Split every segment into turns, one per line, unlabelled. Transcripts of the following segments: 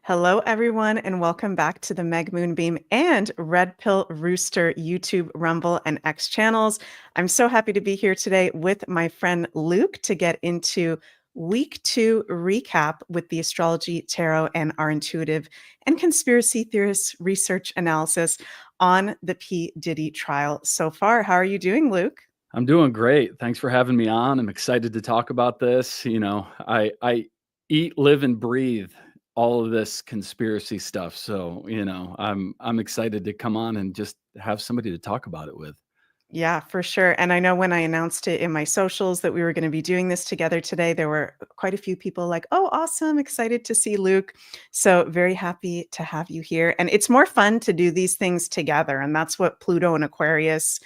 Hello, everyone, and welcome back to the Moonbeam and Redpill Rooster YouTube, Rumble, and X channels. I'm so happy to be here today with my friend Luke to get into week 2 recap with the astrology, tarot, and our intuitive and conspiracy theorists research analysis on the P. Diddy trial so far. How are you doing, Luke?
I'm doing great. Thanks for having me on. I'm excited to talk about this. I eat, live, and breathe all of this conspiracy stuff. So, I'm excited to come on and just have somebody to talk about it with.
Yeah, for sure. And I know when I announced it in my socials that we were going to be doing this together today, there were quite a few people like, oh, awesome. Excited to see Luke. So, very happy to have you here. And it's more fun to do these things together. And that's what Pluto and Aquarius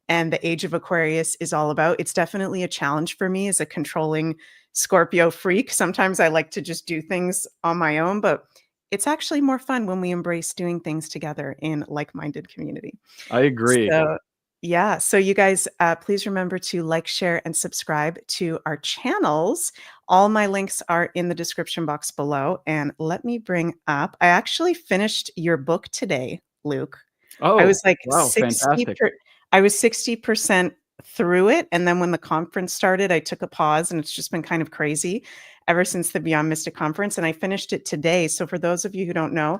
and the age of Aquarius is all about. It's definitely a challenge for me as a controlling Scorpio freak. Sometimes I like to just do things on my own, but it's actually more fun when we embrace doing things together in like-minded community.
I agree.
So, yeah. So you guys, please remember to like, share, and subscribe to our channels. All my links are in the description box below. And let me bring up, I actually finished your book today, Luke. I
Oh,
was like
wow. Fantastic.
I was 60% through it. And then when the conference started, I took a pause and it's just been kind of crazy ever since the Beyond Mystic conference. And I finished it today. So for those of you who don't know,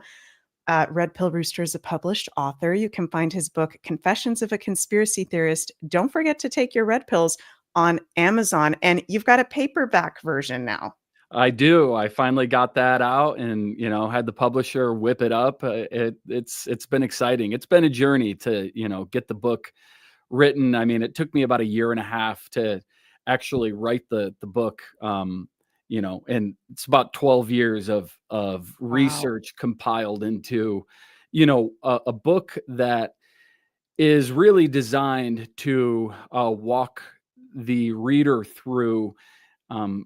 Redpill Rooster is a published author. You can find his book, Confessions of a Conspiracy Theorist. Don't forget to take your red pills on Amazon. And you've got a paperback version now.
I do. I finally got that out and, had the publisher whip it up. It's been exciting. It's been a journey to, get the book written. I mean, it took me about a year and a half to actually write the book. And it's about 12 years of
Wow.
research compiled into, a book that is really designed to walk the reader through um,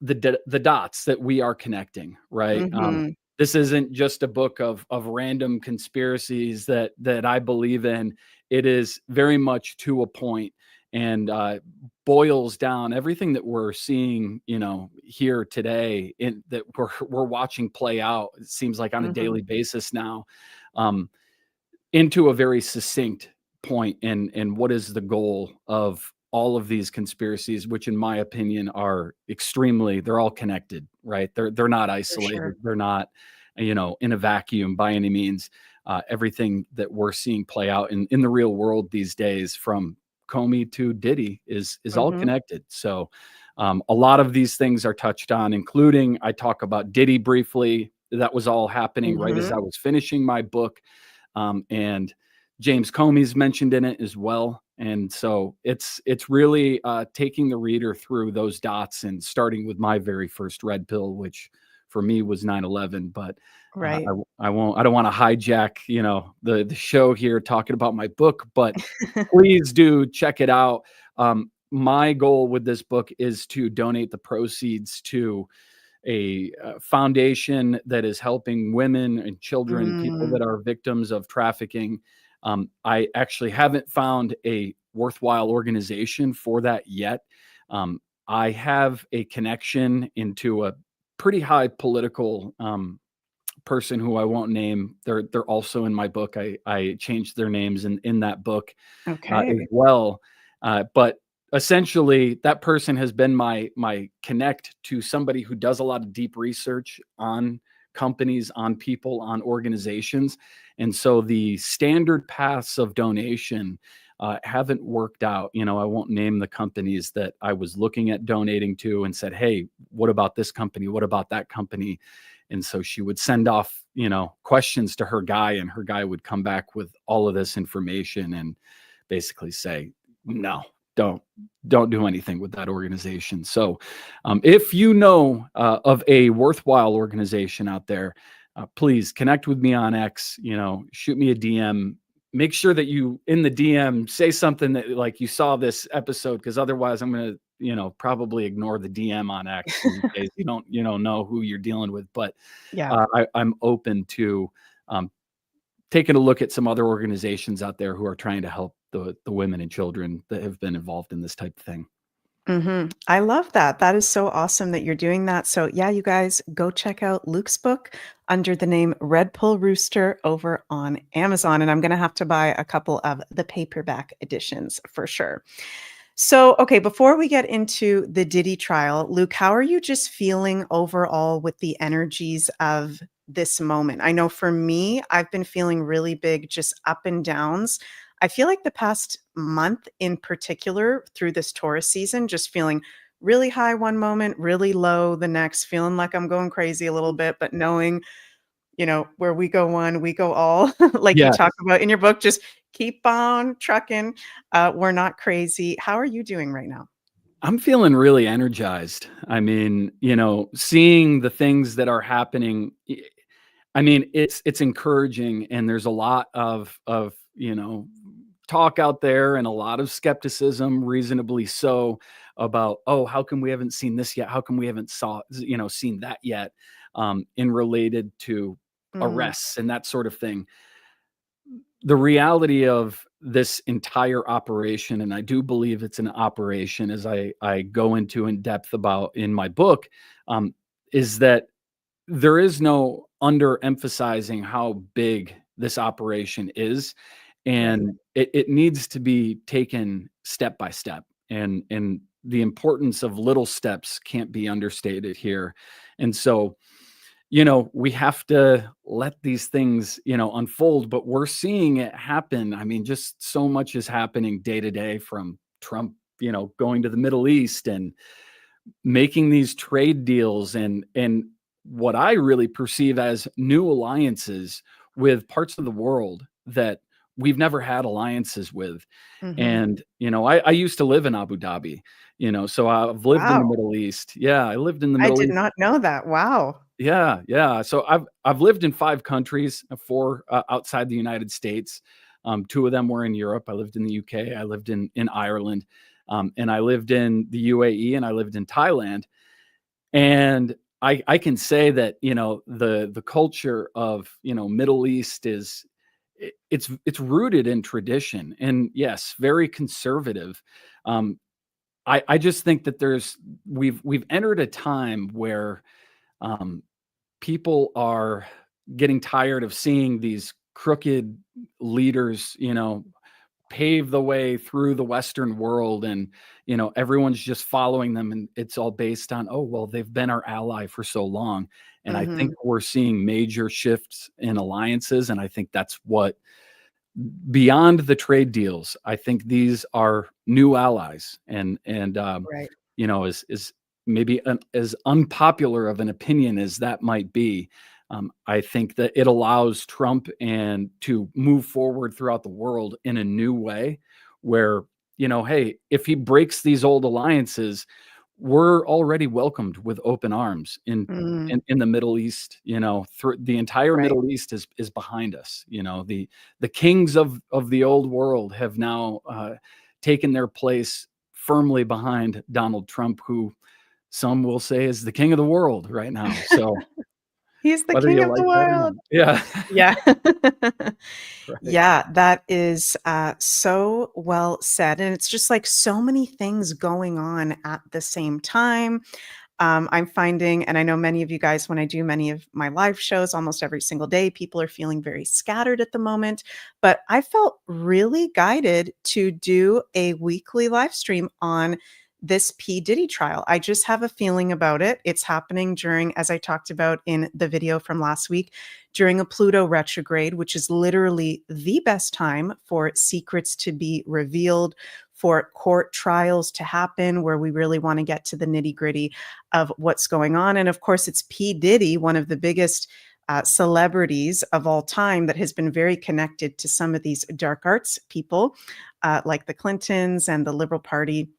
the dots that we are connecting, right?
Mhm.
This isn't just a book of random conspiracies that I believe in. It is very much to a point and boils down everything that we're seeing, here today in that we're watching play out. It seems like on a
Mhm.
daily basis now, um, into a very succinct point and what is the goal of all of these conspiracies, which in my opinion are they're all connected, right? They're not
For
isolated.
sure.
They're not, in a vacuum by any means. Everything that we're seeing play out in the real world these days, from Comey to Diddy, is all
Mhm.
connected. So a lot of these things are touched on, including I talk about Diddy briefly. That was all happening right as
Mhm.
I was finishing my book. And James Comey's mentioned in it as well. And so it's really taking the reader through those dots and starting with my very first red pill, which for me was 9/11. But
Right.
I don't want to hijack the show here talking about my book, but please do check it out. My goal with this book is to donate the proceeds to a foundation that is helping women and children, people
Mm.
that are victims of trafficking. I actually haven't found a worthwhile organization for that yet. I have a connection into a pretty high political person who I won't name. They're also in my book. I changed their names in that book as
Okay.
well. But essentially, that person has been my connect to somebody who does a lot of deep research on companies, on people, on organizations. And so the standard paths of donation haven't worked out. I won't name the companies that I was looking at donating to and said, hey, what about this company? What about that company? And so she would send off, questions to her guy, and her guy would come back with all of this information and basically say, no, don't do anything with that organization. So if you know of a worthwhile organization out there, please connect with me on X, shoot me a DM. Make sure that you in the DM say something that like you saw this episode, because otherwise I'm going to probably ignore the DM on X in case you don't know who you're dealing with. But
Yeah.
I'm open to um, taking a look at some other organizations out there who are trying to help the women and children that have been involved in this type of thing.
I love that. That is so awesome that you're doing that. So, yeah, you guys go check out Luke's book under the name Redpill Rooster over on Amazon. And I'm going to have to buy a couple of the paperback editions for sure. So, okay, before we get into the Diddy trial, Luke, how are you just feeling overall with the energies of this moment? I know for me, I've been feeling really big, just up and downs. I feel like the past month in particular, through this Taurus season, just feeling really high one moment, really low the next, feeling like I'm going crazy a little bit, but knowing, where we go one, we go all, like you
Yeah,
talk about in your book, just keep on trucking. We're not crazy. How are you doing right now?
I'm feeling really energized. I mean, seeing the things that are happening, I mean, it's encouraging, and there's a lot of talk out there and a lot of skepticism, reasonably so, about, oh, how come we haven't seen this yet? How come we haven't seen that yet? In related to
Mm,
arrests and that sort of thing. The reality of this entire operation, and I do believe it's an operation, as I go into in depth about in my book, um, is that there is no underemphasizing how big this operation is,
right.
and it needs to be taken step by step, and the importance of little steps can't be understated here. And so, we have to let these things, unfold, but we're seeing it happen. I mean, just so much is happening day to day, from Trump, going to the Middle East and making these trade deals, and what I really perceive as new alliances with parts of the world that we've never had alliances with.
Mhm.
And, I used to live in Abu Dhabi, so I've lived in the
Wow.
Middle East. Yeah, I lived in the
I
Middle
did
East.
not know that. Wow.
Yeah, yeah. So I've lived in 5 countries, 4 outside the United States. 2 of them were in Europe. I lived in the UK. I lived in Ireland, and I lived in the UAE, and I lived in Thailand. And I can say that, the culture of, Middle East is, it's rooted in tradition, and yes, very conservative. Um, I just think that we've entered a time where, um, people are getting tired of seeing these crooked leaders, pave the way through the Western world, and everyone's just following them, and it's all based on, oh, well, they've been our ally for so long. And I think
Mhm.
we're seeing major shifts in alliances, and I think that's what, beyond the trade deals, I think these are new allies. And
Right.
is maybe as unpopular of an opinion as that might be, I think that it allows Trump and to move forward throughout the world in a new way, where, hey, if he breaks these old alliances, we're already welcomed with open arms in
Mm,
in the Middle East. Through the entire
right.
Middle East is behind us. The kings of the old world have now taken their place firmly behind Donald Trump, who some will say is the king of the world right now. So
He's the
whether
king
you
of the
like that or not.
world.
Yeah.
Yeah.
Right.
Yeah, that is, so well said, and it's just, like, so many things going on at the same time. I'm finding, and I know many of you guys, when I do many of my live shows almost every single day, people are feeling very scattered at the moment. But I felt really guided to do a weekly live stream on this P. Diddy trial. I just have a feeling about it. It's happening during, as I talked about in the video from last week, during a Pluto retrograde, which is literally the best time for secrets to be revealed, for court trials to happen, where we really want to get to the nitty gritty of what's going on. And of course, it's P. Diddy, one of the biggest celebrities of all time, that has been very connected to some of these dark arts people, like the Clintons and the Liberal Party,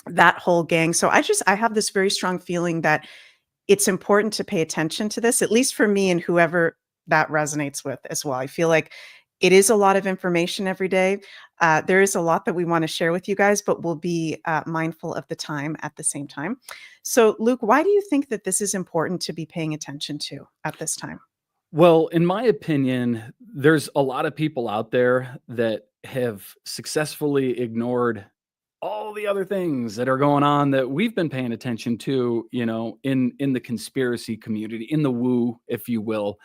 that whole gang. So I have this very strong feeling that it's important to pay attention to this, at least for me and whoever that resonates with as well. I feel like it is a lot of information every day. There is a lot that we want to share with you guys, but we'll be mindful of the time at the same time. So, Luke, why do you think that this is important to be paying attention to at this time?
Well, in my opinion, there's a lot of people out there that have successfully ignored all the other things that are going on that we've been paying attention to, in the conspiracy community, in the woo, if you will,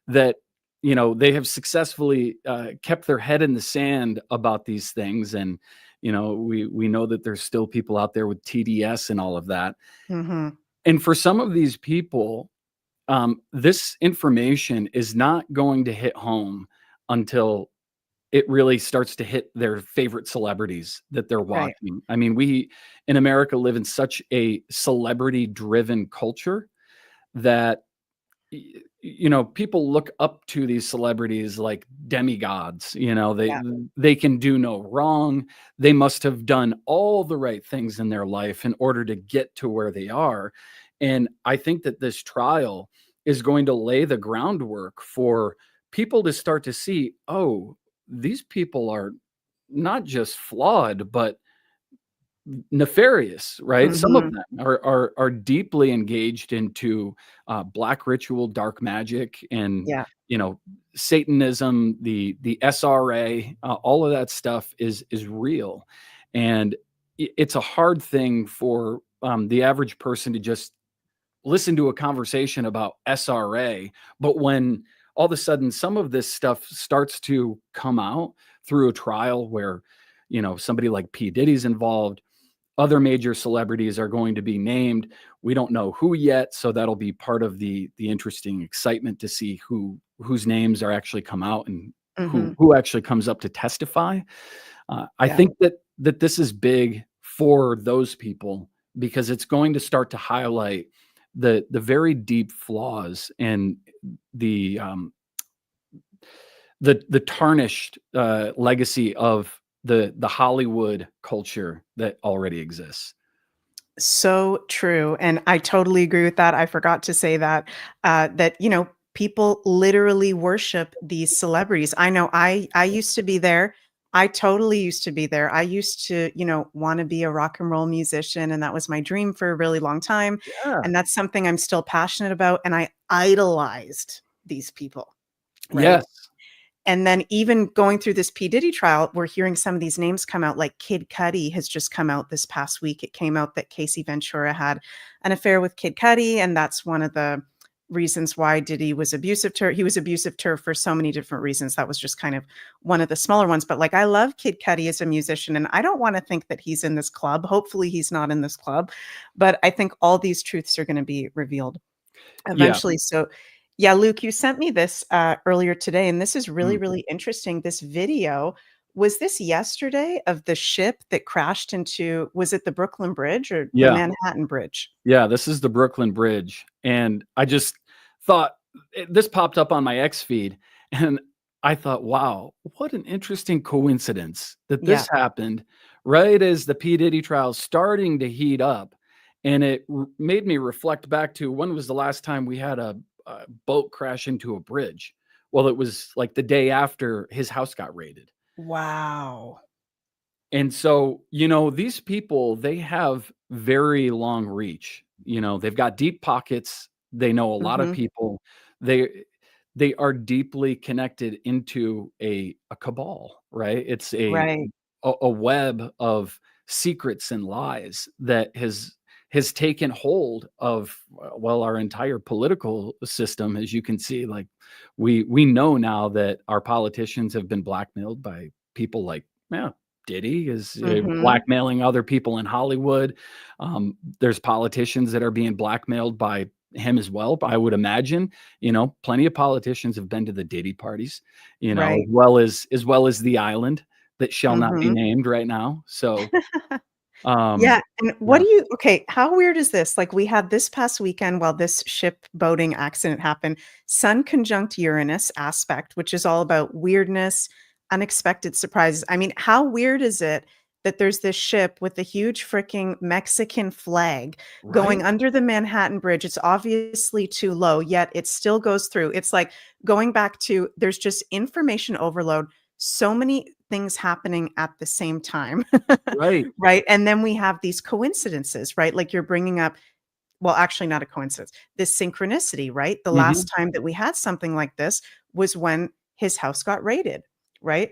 that they have successfully kept their head in the sand about these things. And we know that there's still people out there with TDS and all of that.
Mhm.
And for some of these people, this information is not going to hit home until it really starts to hit their favorite celebrities that they're
Right.
watching. I mean, we in America live in such a celebrity driven culture that people look up to these celebrities like demigods.
Yeah.
They can do no wrong. They must have done all the right things in their life in order to get to where they are. And I think that this trial is going to lay the groundwork for people to start to see, oh, these people are not just flawed, but nefarious, right? Some of
Mhm.
them are deeply engaged into black ritual, dark magic, and
Yeah.
you know Satanism, the SRA, all of that stuff is real, and it's a hard thing for the average person to just listen to a conversation about SRA, but when all of a sudden some of this stuff starts to come out through a trial where somebody like P Diddy's involved, other major celebrities are going to be named. We don't know who yet, so that'll be part of the interesting excitement to see whose names are actually come out and who
Mhm.
who actually comes up to testify. I
Yeah.
think that this is big for those people because it's going to start to highlight the very deep flaws and the the tarnished legacy of the Hollywood culture that already exists.
So true, and I totally agree with that. I forgot to say that, people literally worship these celebrities. I know I used to be there. I totally used to be there. I used to, wanna be a rock and roll musician, and that was my dream for a really long time,
Yeah.
and that's something I'm still passionate about, and I idolized these people, right?
Yes.
And then even going through this P. Diddy trial, we're hearing some of these names come out, like Kid Cudi has just come out this past week. It came out that Casey Ventura had an affair with Kid Cudi, and that's one of the reasons why Diddy was abusive to her. He was abusive to her for so many different reasons. That was just kind of one of the smaller ones. But like, I love Kid Cudi as a musician, and I don't want to think that he's in this club. Hopefully, he's not in this club. But I think all these truths are going to be revealed
Yeah.
eventually. So, yeah, Luke, you sent me this earlier today, and this is really,
Mm.
really interesting. This video, was this yesterday of the ship that crashed into, was it the Brooklyn Bridge or the
Yeah.
Manhattan Bridge?
Yeah, this is the Brooklyn Bridge, and I just thought this popped up on my X feed, and I thought, "Wow, what an interesting coincidence that
Yeah.
this happened right as the P. Diddy trial starting to heat up," and it made me reflect back to when was the last time we had a boat crash into a bridge? Well, it was, like, the day after his house got raided.
Wow.
And so, these people, they have very long reach. They've got deep pockets. They know a lot of
Mhm.
people. They they are deeply connected into a cabal, right? It's
Right.
a web of secrets and lies that has taken hold of well our entire political system. As you can see, like we know now that our politicians have been blackmailed by people like, yeah, Diddy is
Mhm.
blackmailing other people in Hollywood. There's politicians that are being blackmailed by him as well. I would imagine, plenty of politicians have been to the Diddy parties,
Right.
as well as the island that shall not be
Mhm.
named right now. So,
Yeah,
um,
and what
yeah,
do you okay, how weird is this? Like, we had this past weekend while this ship boating accident happened, Sun conjunct Uranus aspect, which is all about weirdness, unexpected surprises. I mean, how weird is it that there's this ship with a huge freaking Mexican flag
right,
going under the Manhattan Bridge? It's obviously too low, yet it still goes through. It's like going back to there's just information overload, so many things happening at the same time.
right.
Right, and then we have these coincidences, right? Like you're bringing up, well, actually not a coincidence, this synchronicity, right? The
Mhm.
last time that we had something like this was when his house got raided, right?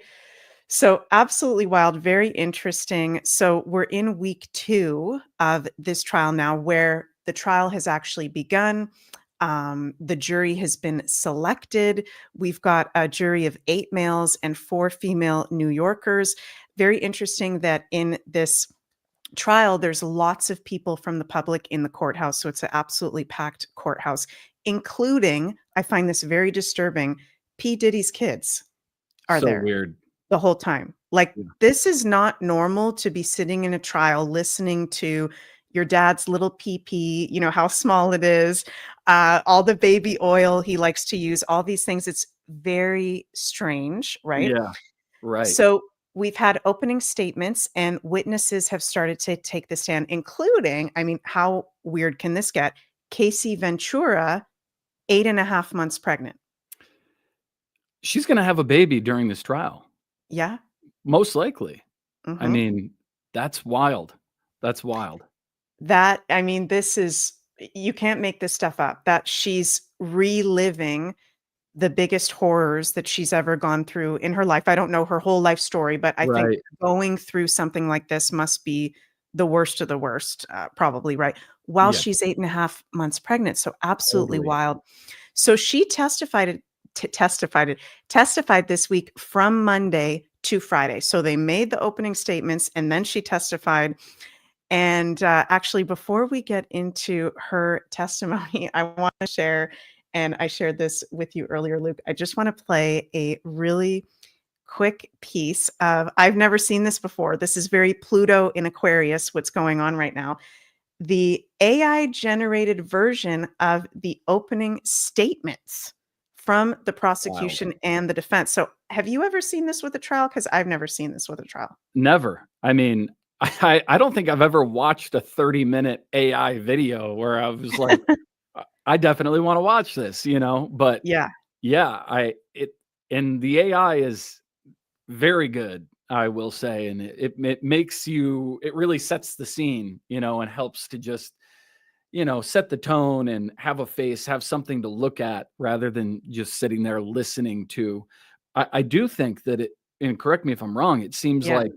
So absolutely wild, very interesting. So we're in week 2 of this trial now, where the trial has actually begun. The jury has been selected. We've got a jury of 8 males and 4 female New Yorkers. Very interesting that in this trial, there's lots of people from the public in the courthouse. So it's an absolutely packed courthouse, including, I find this very disturbing, P. Diddy's kids are
So
there
weird.
the whole time. Like,
Yeah.
this is not normal to be sitting in a trial listening to your dad's little pee-pee, how small it is, all the baby oil he likes to use, all these things. It's very strange, right?
Yeah. Right.
So we've had opening statements and witnesses have started to take the stand, including, I mean, how weird can this get? Casey Ventura, 8.5 months pregnant.
She's going to have a baby during this trial.
Yeah.
Most likely. I
Mhm.
mean, that's wild. That's wild.
I mean, this is, you can't make this stuff up, that she's reliving the biggest horrors that she's ever gone through in her life. I don't know her whole life story, but I think
Right.
going through something like this must be the worst of the worst, probably, right? While
Yeah,
she's 8.5 months pregnant. So absolutely
totally.
wild. So she testified this week from Monday to Friday. So they made the opening statements and then she testified. And actually, before we get into her testimony, I want to share, and I shared this with you earlier, Luke. I just want to play a really quick piece of, I've never seen this before. This is very Pluto in Aquarius, what's going on right now. The AI generated version of the opening statements from the
Wild.
prosecution and the defense. So, have you ever seen this with a trial? Because I've never seen this with a trial.
Never. I mean, I don't think I've ever watched a 30-minute AI video where I was like, I definitely wanna watch this, but
Yeah.
yeah, and the AI is very good, I will say, and it makes you it really sets the scene, and helps to just, set the tone and have a face, have something to look at rather than just sitting there listening to. I do think that and correct me if I'm wrong, it seems
Yeah.
like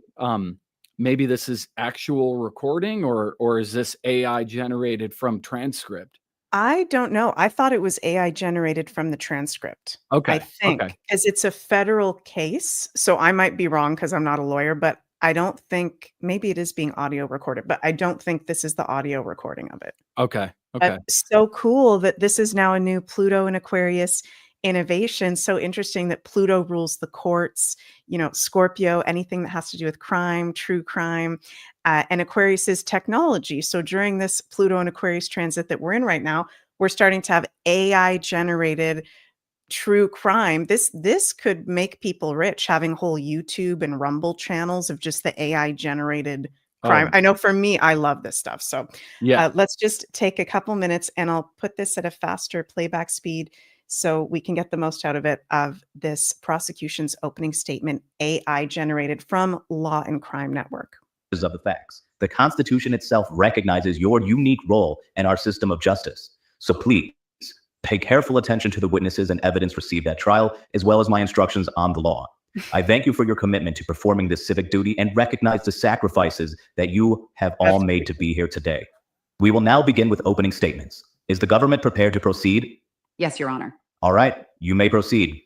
maybe this is actual recording or is this AI generated from transcript?
I don't know. I thought it was AI generated from the transcript. I
Okay. Okay.
think, 'cause it's a federal case, so I might be wrong because 'cause I'm not a lawyer, but I don't think, maybe it is being audio recorded, but I don't think this is the audio recording of it.
Okay.
But
Okay.
so cool that this is now a new Pluto and Aquarius innovation. So interesting that Pluto rules the courts, Scorpio, anything that has to do with crime, true crime, and Aquarius is technology. So during this Pluto and Aquarius transit that we're in right now, we're starting to have AI generated true crime. This could make people rich, having whole YouTube and Rumble channels of just the AI generated crime.
Oh,
I know for me, I love this stuff. So
yeah.
let's just take a couple minutes and I'll put this at a faster playback speed so we can get the most out of it, of this prosecution's opening statement, AI generated from Law and Crime Network.
Of the facts. The Constitution itself recognizes your unique role in our system of justice. So please pay careful attention to the witnesses and evidence received at trial, as well as my instructions on the law. I thank you for your commitment to performing this civic duty and recognize the sacrifices that you have all
That's
made to be here today. We will now begin with opening statements. Is the government prepared to proceed?
Yes, Your Honor.
All right, you may proceed.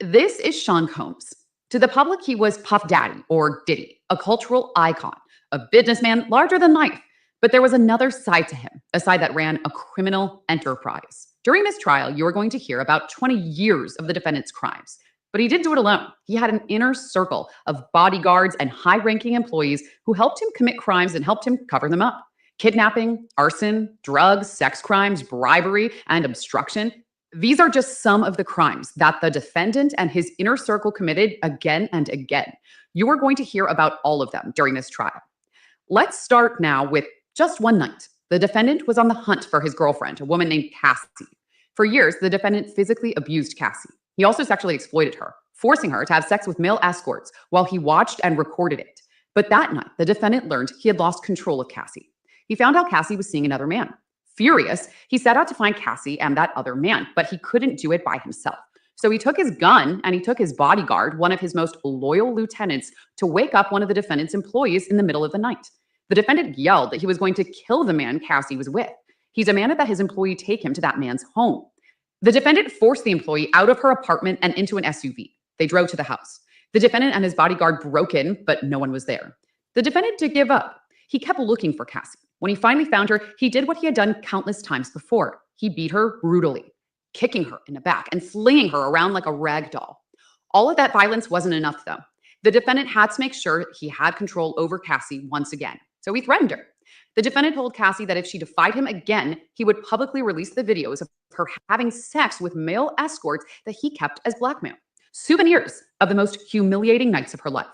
This is Sean Combs. To the public, he was Puff Daddy, or Diddy, a cultural icon, a businessman larger than life. But there was another side to him, a side that ran a criminal enterprise. During this trial, you are going to hear about 20 years of the defendant's crimes. But he didn't do it alone. He had an inner circle of bodyguards and high ranking employees who helped him commit crimes and helped him cover them up. Kidnapping, arson, drugs, sex crimes, bribery, and obstruction. These are just some of the crimes that the defendant and his inner circle committed again and again. You are going to hear about all of them during this trial. Let's start now with just one night. The defendant was on the hunt for his girlfriend, a woman named Cassie. For years, the defendant physically abused Cassie. He also sexually exploited her, forcing her to have sex with male escorts while he watched and recorded it. But that night, the defendant learned he had lost control of Cassie. He found out Cassie was seeing another man. Furious, he set out to find Cassie and that other man, but he couldn't do it by himself. So he took his gun and he took his bodyguard, one of his most loyal lieutenants, to wake up one of the defendant's employees in the middle of the night. The defendant yelled that he was going to kill the man Cassie was with. He demanded that his employee take him to that man's home. The defendant forced the employee out of her apartment and into an SUV. They drove to the house. The defendant and his bodyguard broke in, but no one was there. The defendant did give up. He kept looking for Cassie. When he finally found her, he did what he had done countless times before. He beat her brutally, kicking her in the back and flinging her around like a rag doll. All of that violence wasn't enough, though. The defendant had to make sure he had control over Cassie once again. So he threatened her. The defendant told Cassie that if she defied him again, he would publicly release the videos of her having sex with male escorts that he kept as blackmail. Souvenirs of the most humiliating nights of her life.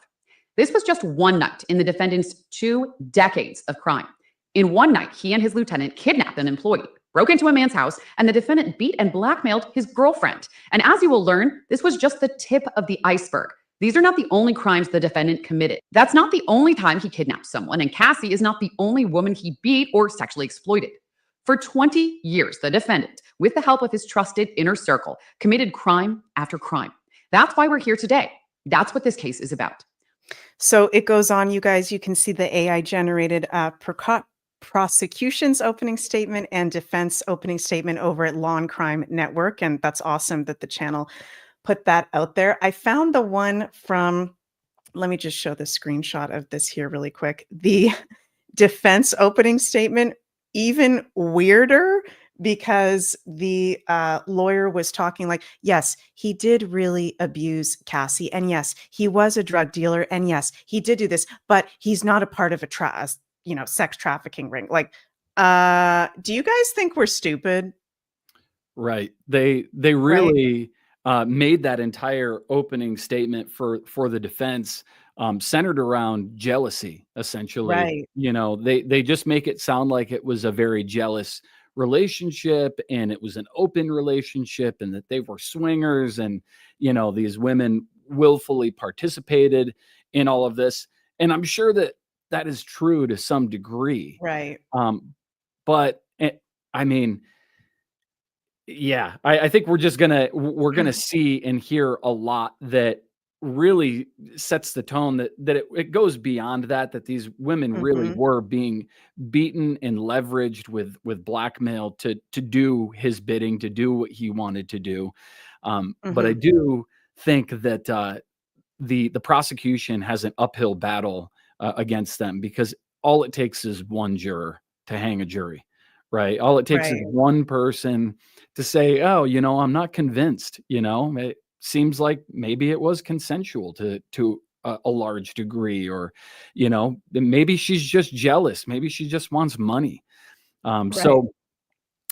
This was just one night in the defendant's 2 decades of crime. In one night, he and his lieutenant kidnapped an employee, broke into a man's house, and the defendant beat and blackmailed his girlfriend. And as you will learn, this was just the tip of the iceberg. These are not the only crimes the defendant committed. That's not the only time he kidnapped someone, and Cassie is not the only woman he beat or sexually exploited. For 20 years, the defendant, with the help of his trusted inner circle, committed crime after crime. That's why we're here today. That's what this case is about.
So it goes on, you guys. You can see the AI generated prosecution's opening statement and defense opening statement over at Law and Crime Network. And that's awesome that the channel put that out there. I found the one from, let me just show the screenshot of this here really quick. The defense opening statement, even weirder, because the lawyer was talking like, yes, he did really abuse Cassie. And yes, he was a drug dealer. And yes, he did do this, but he's not a part of a sex trafficking ring. Like, do you guys think we're stupid?
Right. They really made that entire opening statement for the defense centered around jealousy, essentially.
Right.
They just make it sound like it was a very jealous relationship and it was an open relationship and that they were swingers and, these women willfully participated in all of this. And I'm sure that is true to some degree.
Right.
But I mean, yeah, I think we're gonna see and hear a lot that really sets the tone that it goes beyond that these women really were being beaten and leveraged with blackmail to do his bidding, to do what he wanted to do. But I do think that the prosecution has an uphill battle against them, because all it takes is one juror to hang a jury, right? All it takes is one person to say, oh, I'm not convinced, it seems like maybe it was consensual to a large degree, or, maybe she's just jealous. Maybe she just wants money. So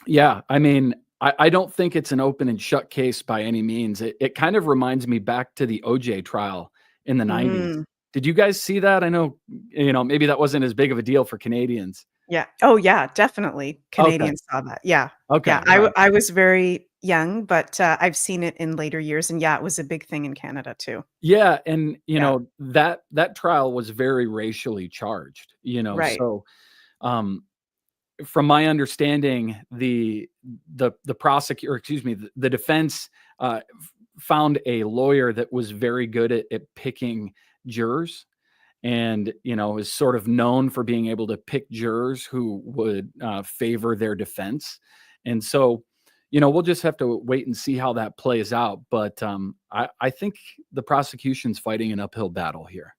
yeah, I mean, I don't think it's an open and shut case by any means. It kind of reminds me back to the OJ trial in the 90s. Did you guys see that? I know, maybe that wasn't as big of a deal for Canadians.
Yeah. Oh, yeah, definitely. Canadians saw that. Yeah.
Okay.
Yeah. I was very young, but I've seen it in later years. And yeah, it was a big thing in Canada too.
Yeah. And, that trial was very racially charged,
Right.
So from my understanding, the prosecutor, excuse me, the defense found a lawyer that was very good at picking jurors, and is sort of known for being able to pick jurors who would favor their defense. And so we'll just have to wait and see how that plays out, but I think the prosecution's fighting an uphill battle here.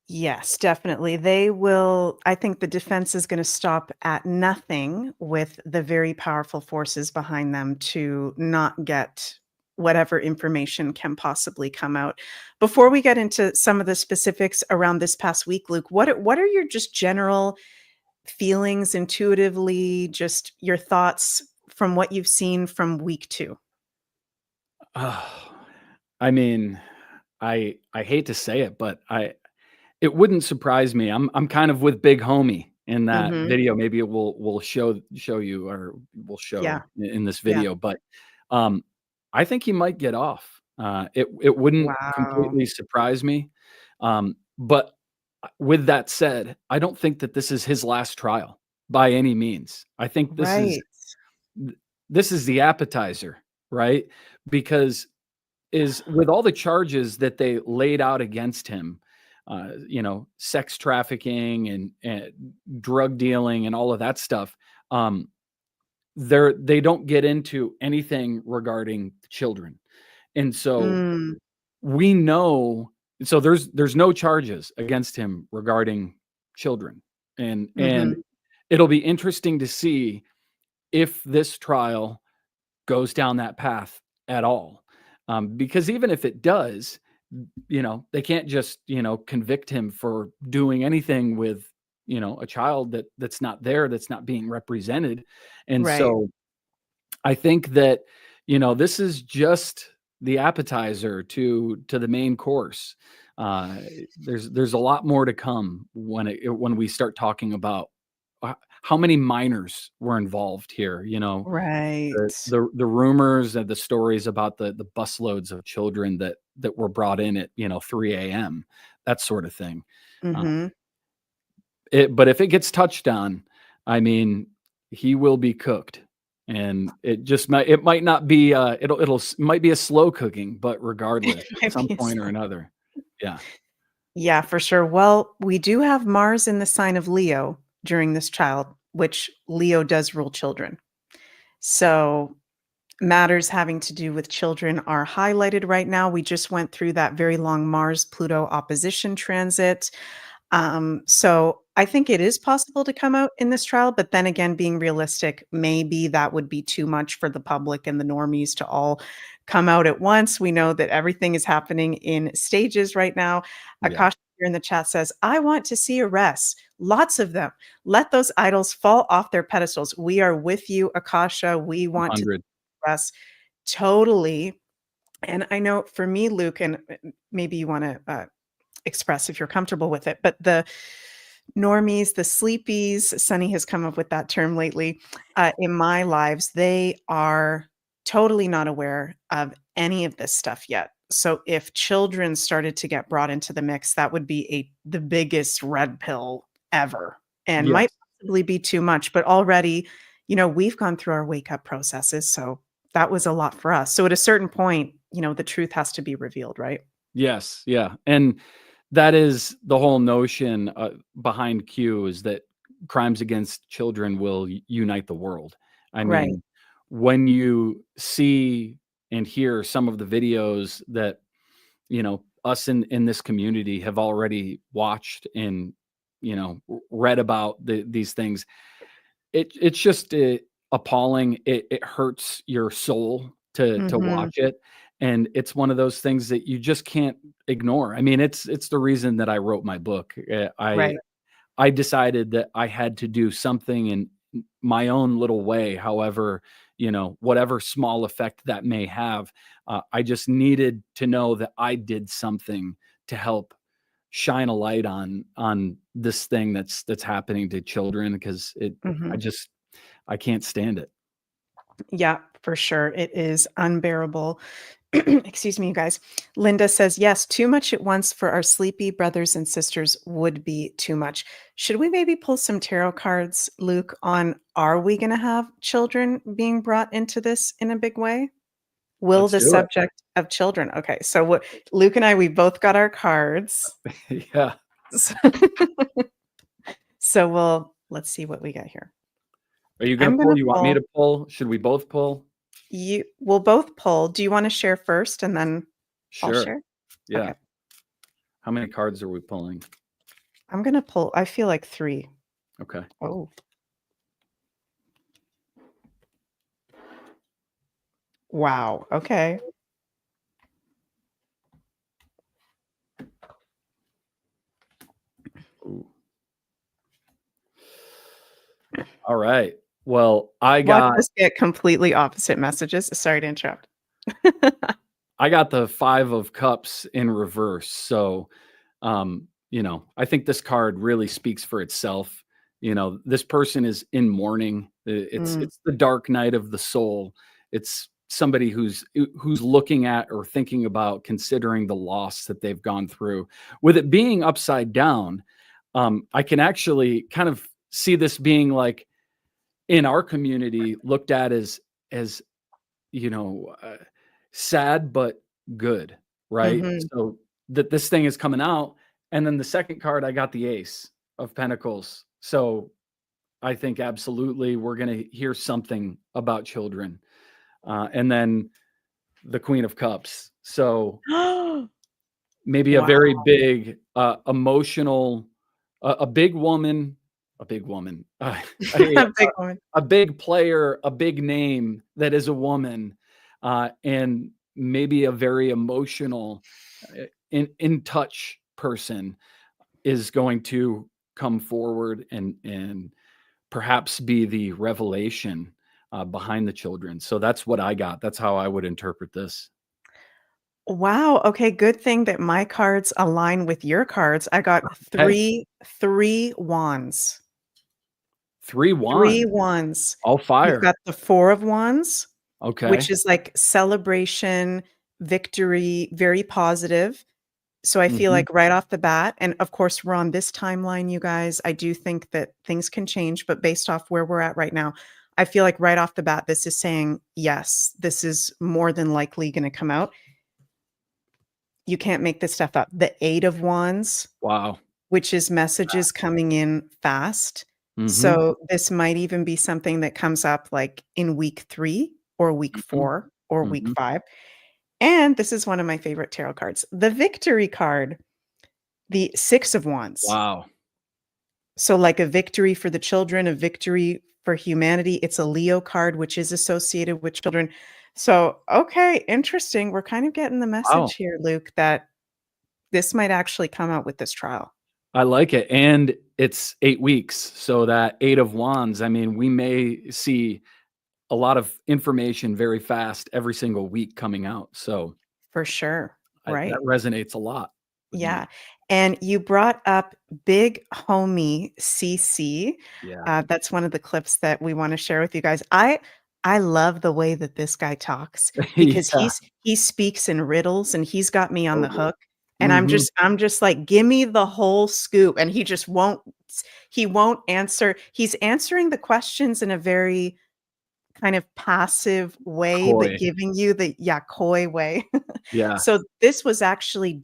Yes, definitely. They will. I think the defense is going to stop at nothing with the very powerful forces behind them to not get whatever information can possibly come out. Before we get into some of the specifics around this past week, Luke, what are your just general feelings intuitively, just your thoughts from what you've seen from week 2?
I mean, I hate to say it, but it wouldn't surprise me. I'm kind of with Big Homie in that video. Maybe we'll show you, or we'll show in this video, but I think he might get off. It wouldn't completely surprise me. But with that said, I don't think that this is his last trial by any means. I think this is the appetizer. right? Because is with all the charges that they laid out against him, sex trafficking and drug dealing and all of that stuff. They don't get into anything regarding children. And so
Mm,
we know, so there's no charges against him regarding children. And
mhm.
it'll be interesting to see if this trial goes down that path at all. Because even if it does, they can't just, convict him for doing anything with, a child that's not there, that's not being represented. And
Right.
so I think that, this is just the appetizer to the main course. Uh, there's a lot more to come when we start talking about how many minors were involved here.
Right.
The rumors and the stories about the busloads of children that were brought in at 3 a.m., that sort of thing. Uh,
Mhm.
but if it gets touched on, I mean, he will be cooked, and it might not be might be a slow cooking, but regardless, at
Might
some
be a
point or
slow.
another, yeah,
Yeah, for sure. Well, we do have Mars in the sign of Leo during this child, which Leo does rule children. So matters having to do with children are highlighted right now. We just went through that very long Mars Pluto opposition transit. So I think it is possible to come out in this trial, but then again, being realistic, maybe that would be too much for the public and the normies to all come out at once. We know that everything is happening in stages right now.
yeah,
Akasha here in the chat says, I want to see arrests, lots of them. Let those idols fall off their pedestals. We are with you, Akasha. We want to
100.
see arrests. Totally. And I know for me, Luke, and maybe you want to express if you're comfortable with it. But the normies, the sleepies, Sunny has come up with that term lately, in my lives, they are totally not aware of any of this stuff yet. So if children started to get brought into the mix, that would be the biggest red pill ever and might
Yes.
possibly be too much. But already, we've gone through our wake up processes. So that was a lot for us. So at a certain point, the truth has to be revealed, right?
Yes, yeah, and that is the whole notion behind Q, is that crimes against children will unite the world. I
Right.
mean, when you see and hear some of the videos that us in this community have already watched and read about these things, it's just appalling. It hurts your soul to
Mhm.
watch it, and it's one of those things that you just can't ignore. I mean, it's the reason that I wrote my book.
Right.
I decided that I had to do something in my own little way, however, whatever small effect that may have. I just needed to know that I did something to help shine a light on this thing that's happening to children, because I
Mhm.
just I can't stand it.
Yeah, for sure. It is unbearable. Excuse me, you guys. Linda says, yes, too much at once for our sleepy brothers and sisters would be too much. Should we maybe pull some tarot cards, Luke, on are we going to have children being brought into this in a big way? Will
Let's
the
do it.
subject of children? Okay, so what Luke and I, we both got our cards.
Yeah.
So, let's see what we got here.
Are you gonna
I'm going
pull?
to
You want me
pull.
to pull? Should we both pull?
We'll both pull. Do you want to share first and then I'll
Sure.
share?
Yeah.
Okay.
How many cards are we pulling?
I'm gonna pull, I feel like 3.
Okay.
Oh. Wow, okay.
Ooh. All right. Well, I
Watch
got
us get completely opposite messages. Sorry to interrupt.
I got the 5 of Cups in reverse. So, I think this card really speaks for itself. This person is in mourning.
Mm,
It's the dark night of the soul. It's somebody who's looking at or thinking about considering the loss that they've gone through. With it being upside down, I can actually kind of see this being like in our community looked at as you know, sad but good, right?
Mhm.
So that this thing is coming out, and then the second card, I got the Ace of Pentacles. So I think absolutely we're going to hear something about children, and then the Queen of Cups. So maybe a
Wow.
very big emotional, a big woman, a big woman, a,
Big one.
a big player, a big name that is a woman, and maybe a very emotional, in touch person is going to come forward and perhaps be the revelation behind the children. So that's what I got. That's how I would interpret this.
Wow, okay, good thing that my cards align with your cards. I got
Hey,
3 wands.
3
3
wands,
wands.
all
You've
fire.
got the 4 of wands, which
Okay.
is like celebration, victory, very positive. So I feel
Hmm.
like right off the bat, and of course, we're on this timeline, you guys. I do think that things can change, but based off where we're at right now, I feel like right off the bat, this is saying, yes, this is more than likely going to come out. You can't make this stuff up. The 8 of wands,
Wow.
which is messages coming in fast.
Hmm.
So this might even be something that comes up like in week 3 or week
Hmm.
4 or week
Hmm.
5. And this is one of my favorite tarot cards, the victory card, the 6 of wands.
Wow.
So like a victory for the children, a victory for humanity. It's a Leo card, which is associated with children. So, okay, interesting. We're kind of getting the
Wow.
message here, Luke, that this might actually come out with this trial.
I like it. And it's 8 weeks. So that 8 of wands, I mean, we may see a lot of information very fast every single week coming out. So
For sure.
that
Right.
resonates a lot with me.
Yeah. And you brought up big homie CC.
Yeah.
That's one of the clips that we want to share with you guys. I love the way that this guy talks because
Yeah.
he speaks in riddles and he's got me on the
Totally.
hook. And
Hmm.
I'm just like, give me the whole scoop. And he won't answer. He's answering the questions in a very kind of passive way, but
Coy.
giving you the coy way.
Yeah.
So this was actually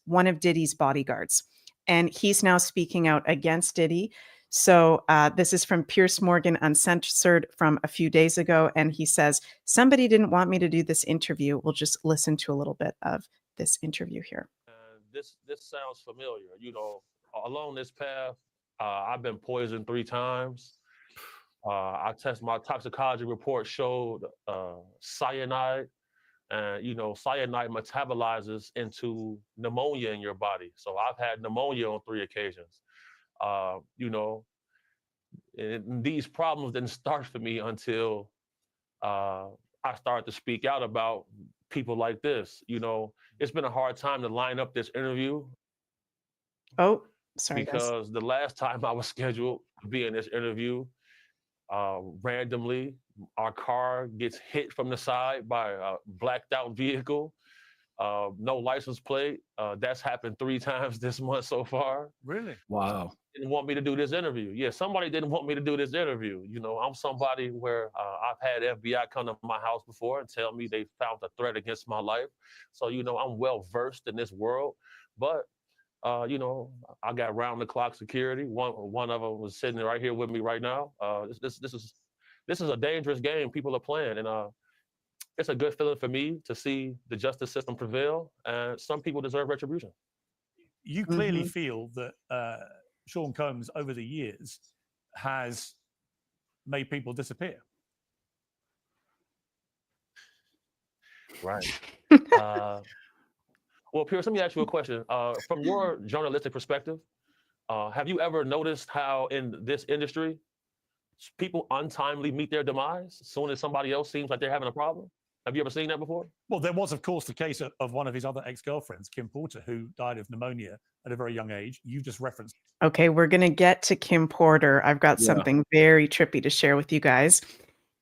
one of Diddy's bodyguards, and he's now speaking out against Diddy. So this is from Pierce Morgan Uncensored from a few days ago, and he says, somebody didn't want me to do this interview. We'll just listen to a little bit of this interview here.
This sounds familiar. You know, along this path, I've been poisoned 3 times. My toxicology report showed cyanide, and you know, cyanide metabolizes into pneumonia in your body. So I've had pneumonia on 3 occasions. You know, and these problems didn't start for me until I started to speak out about people like this. You know, it's been a hard time to line up this interview
Oh, sorry, guys.
because the last time I was scheduled to be in this interview, randomly, our car gets hit from the side by a blacked out vehicle, no license plate. That's happened 3 times this month so far.
Really?
Wow.
Didn't want me to do this interview. Yeah, somebody didn't want me to do this interview. You know, I'm somebody where I've had FBI come to my house before and tell me they found a threat against my life. So, you know, I'm well versed in this world. But you know, I got round the clock security. One of them was sitting right here with me right now. This is a dangerous game people are playing, and it's a good feeling for me to see the justice system prevail. And some people deserve retribution.
You clearly
Mhm.
feel that Sean Combs over the years has made people disappear.
Right. Well, Pierce, let me ask you a question. From your journalistic perspective, have you ever noticed how in this industry, people untimely meet their demise as soon as somebody else seems like they're having a problem? Have you ever seen that before?
Well, there was, of course, the case of one of his other ex-girlfriends, Kim Porter, who died of pneumonia at a very young age. You just referenced.
Okay, we're going to get to Kim Porter. I've got
Yeah.
something very trippy to share with you guys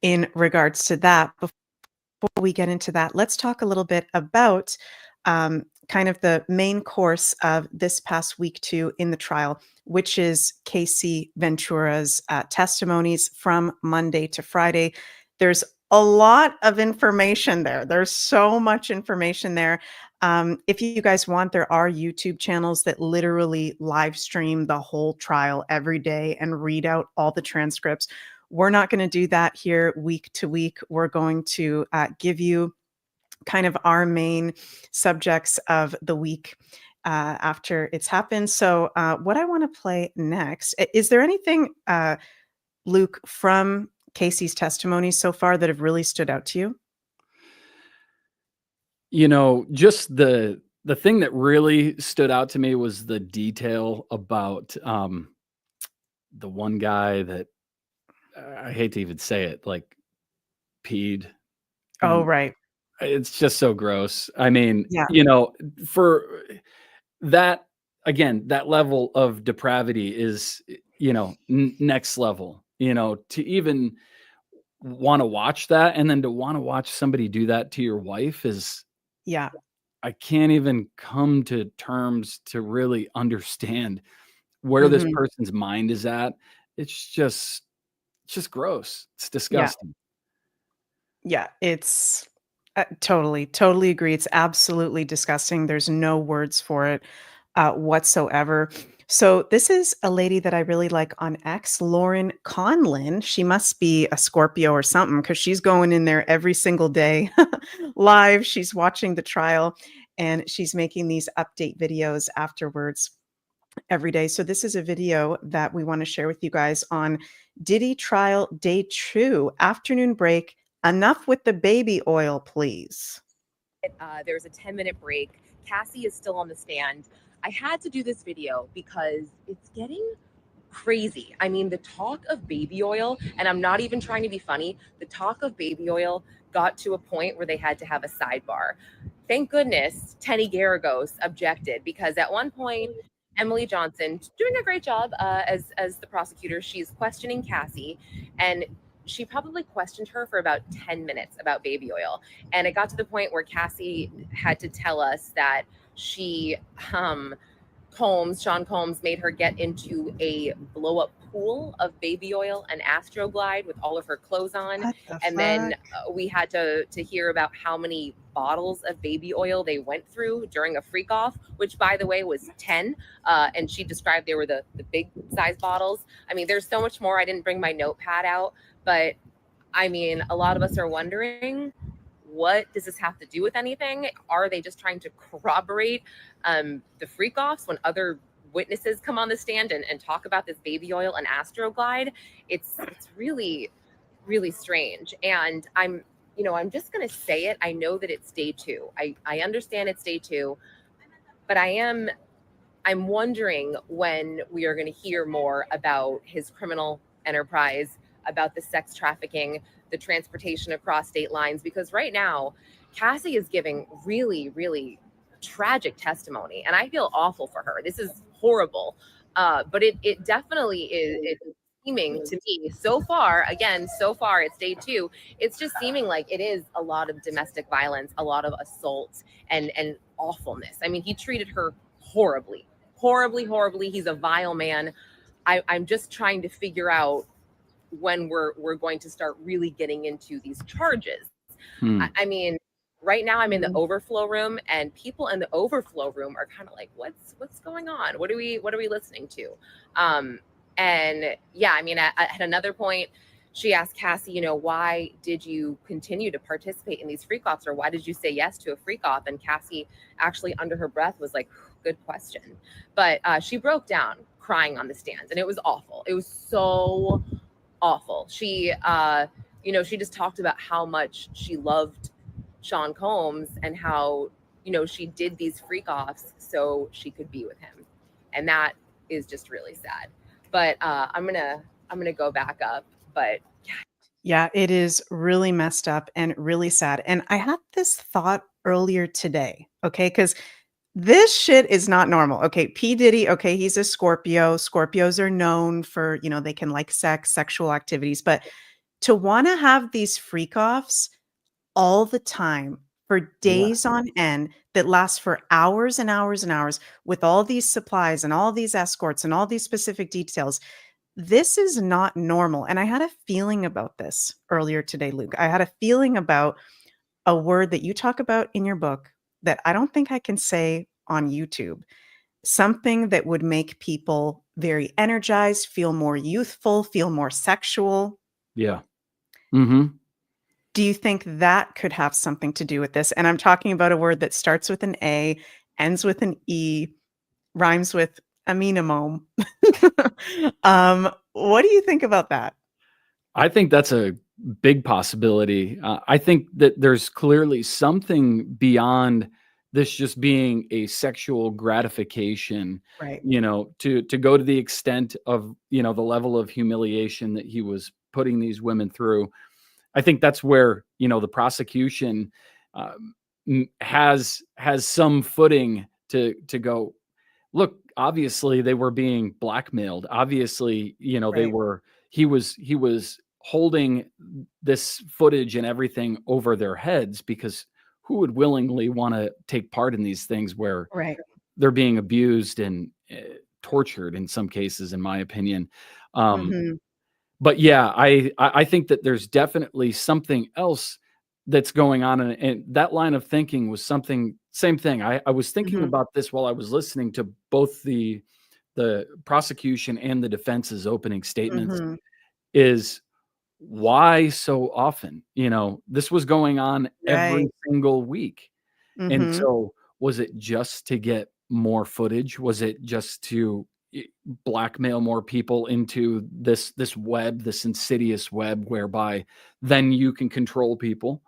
in regards to that. Before we get into that, let's talk a little bit about kind of the main course of this past week two in the trial, which is Casey Ventura's testimonies from Monday to Friday. There's a lot of information there. There's so much information there. If you guys want, there are YouTube channels that literally live stream the whole trial every day and read out all the transcripts. We're not going to do that here week to week. We're going to give you kind of our main subjects of the week after it's happened. So, what I want to play next, is there anything, Luke, from Casey's testimony so far that have really stood out to you?
You know, just the thing that really stood out to me was the detail about the one guy that I hate to even say it, like peed.
Oh,
And
right.
it's just so gross. I mean,
Yeah.
you know, for that, again, that level of depravity is, you know, next level, you know, to even want to watch that and then to want to watch somebody do that to your wife is,
Yeah.
I can't even come to terms to really understand where this
Mhm.
person's mind is at. It's just gross. It's
Yeah.
disgusting.
Yeah. It's totally agree. It's absolutely disgusting. There's no words for it whatsoever. So this is a lady that I really like on X, Lauren Conlin. She must be a Scorpio or something because she's going in there every single day live. She's watching the trial and she's making these update videos afterwards every day. So this is a video that we want to share with you guys on Diddy trial day 2, afternoon break. Enough with the baby oil, please.
There's a 10-minute break. Cassie is still on the stand. I had to do this video because it's getting crazy. I mean, the talk of baby oil, and I'm not even trying to be funny, the talk of baby oil got to a point where they had to have a sidebar. Thank goodness Tenny Garagos objected, because at one point, Emily Johnson, doing a great job as the prosecutor, she's questioning Cassie, and she probably questioned her for about 10 minutes about baby oil. And it got to the point where Cassie had to tell us that she, Sean Combs made her get into a blow up pool of baby oil and Astroglide with all of her clothes on.
What the
And then
fuck?
we had to hear about how many bottles of baby oil they went through during a freak off, which by the way was 10. And she described they were the big size bottles. I mean, there's so much more. I didn't bring my notepad out, but I mean, a lot of us are wondering, what does this have to do with anything? Are they just trying to corroborate the freak offs when other witnesses come on the stand and talk about this baby oil and Astroglide? It's really, really strange. And I'm just going to say it. I know that it's day 2. I understand it's day 2, but I'm wondering when we are going to hear more about his criminal enterprise, about the sex trafficking, the transportation across state lines, because right now Cassie is giving really, really tragic testimony, and I feel awful for her. This is horrible. But it definitely is. It's seeming to me so far, it's day 2. It's just seeming like it is a lot of domestic violence, a lot of assault and awfulness. I mean, he treated her horribly, horribly, horribly. He's a vile man. I'm just trying to figure out when we're going to start really getting into these charges. I mean, right now I'm in the overflow room, and people in the overflow room are kind of like, what's going on? What are we listening to? And yeah, I mean, at another point, she asked Cassie, why did you continue to participate in these freak offs, or why did you say yes to a freak off? And Cassie actually under her breath was like, good question. But she broke down crying on the stand, and it was awful. It was so awful. She, she just talked about how much she loved Sean Combs and how, she did these freak offs so she could be with him. And that is just really sad. But I'm gonna go back up. But
Yeah, it is really messed up and really sad. And I had this thought earlier today, okay? Because this shit is not normal. Okay, P. Diddy, okay, he's a Scorpio. Scorpios are known for, they can like sex, sexual activities, but to want to have these freak offs all the time for
Yeah.
days on end that last for hours and hours and hours with all these supplies and all these escorts and all these specific details, this is not normal. And I had a feeling about this earlier today, Luke. I had a feeling about a word that you talk about in your book that I don't think I can say on YouTube. Something that would make people very energized, feel more youthful, feel more sexual.
Yeah. Mm-hmm.
Do you think that could have something to do with this? And I'm talking about a word that starts with an A, ends with an E, rhymes with amenamome. What do you think about that?
I think that's a big possibility. I think that there's clearly something beyond this just being a sexual gratification,
Right.
to go to the extent of, the level of humiliation that he was putting these women through. I think that's where, the prosecution has some footing to go, look, obviously they were being blackmailed. Obviously,
Right.
he was holding this footage and everything over their heads, because who would willingly want to take part in these things where
Right.
they're being abused and tortured in some cases, in my opinion. Um,
Mhm.
but yeah, I think that there's definitely something else that's going on, and that line of thinking was same thing. I was thinking
Mhm.
about this while I was listening to both the prosecution and the defense's opening statements.
Mhm.
Is why so often? This was going on every
Right.
single week, and
Mhm.
so was it just to get more footage? Was it just to blackmail more people into this web, this insidious web, whereby then you can control people?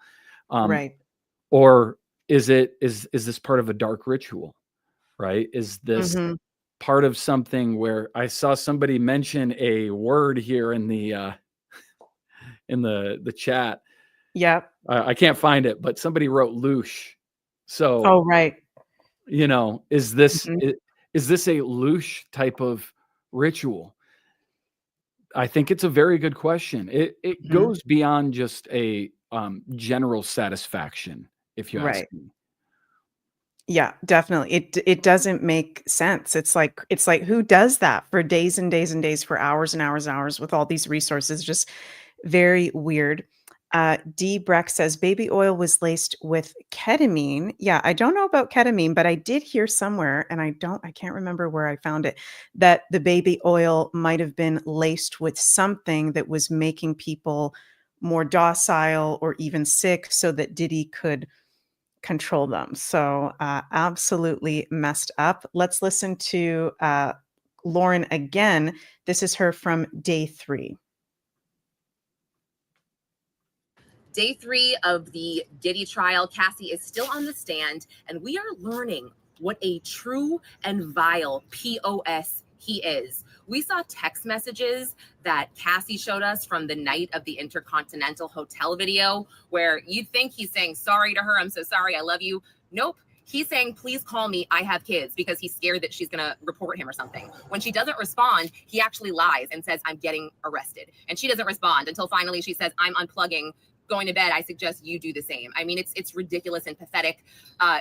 Um,
Right.
or is this part of a dark ritual, right? Is this
Mhm.
part of something where I saw somebody mention a word here in the chat?
Yep.
I can't find it, but somebody wrote "loosh." So,
Oh, right.
is this
Mhm.
is this a loosh type of ritual? I think it's a very good question. It
Mhm.
goes beyond just a general satisfaction, if you ask
Right.
me.
Yeah, definitely. It doesn't make sense. It's like who does that for days and days and days, for hours and hours and hours with all these resources? Just very weird. D. Breck says baby oil was laced with ketamine. Yeah, I don't know about ketamine, but I did hear somewhere, and I can't remember where I found it, that the baby oil might have been laced with something that was making people more docile or even sick so that Diddy could control them. So, absolutely messed up. Let's listen to Lauren again. This is her from day 3.
Day 3 of the Diddy trial. Cassie is still on the stand, and we are learning what a true and vile POS he is. We saw text messages that Cassie showed us from the night of the Intercontinental Hotel video, where you'd think he's saying sorry to her. I'm so sorry. I love you. Nope. He's saying, please call me. I have kids, because he's scared that she's going to report him or something. When she doesn't respond, he actually lies and says, I'm getting arrested. And she doesn't respond until finally she says, I'm unplugging, going to bed. I suggest you do the same. I mean, it's ridiculous and pathetic.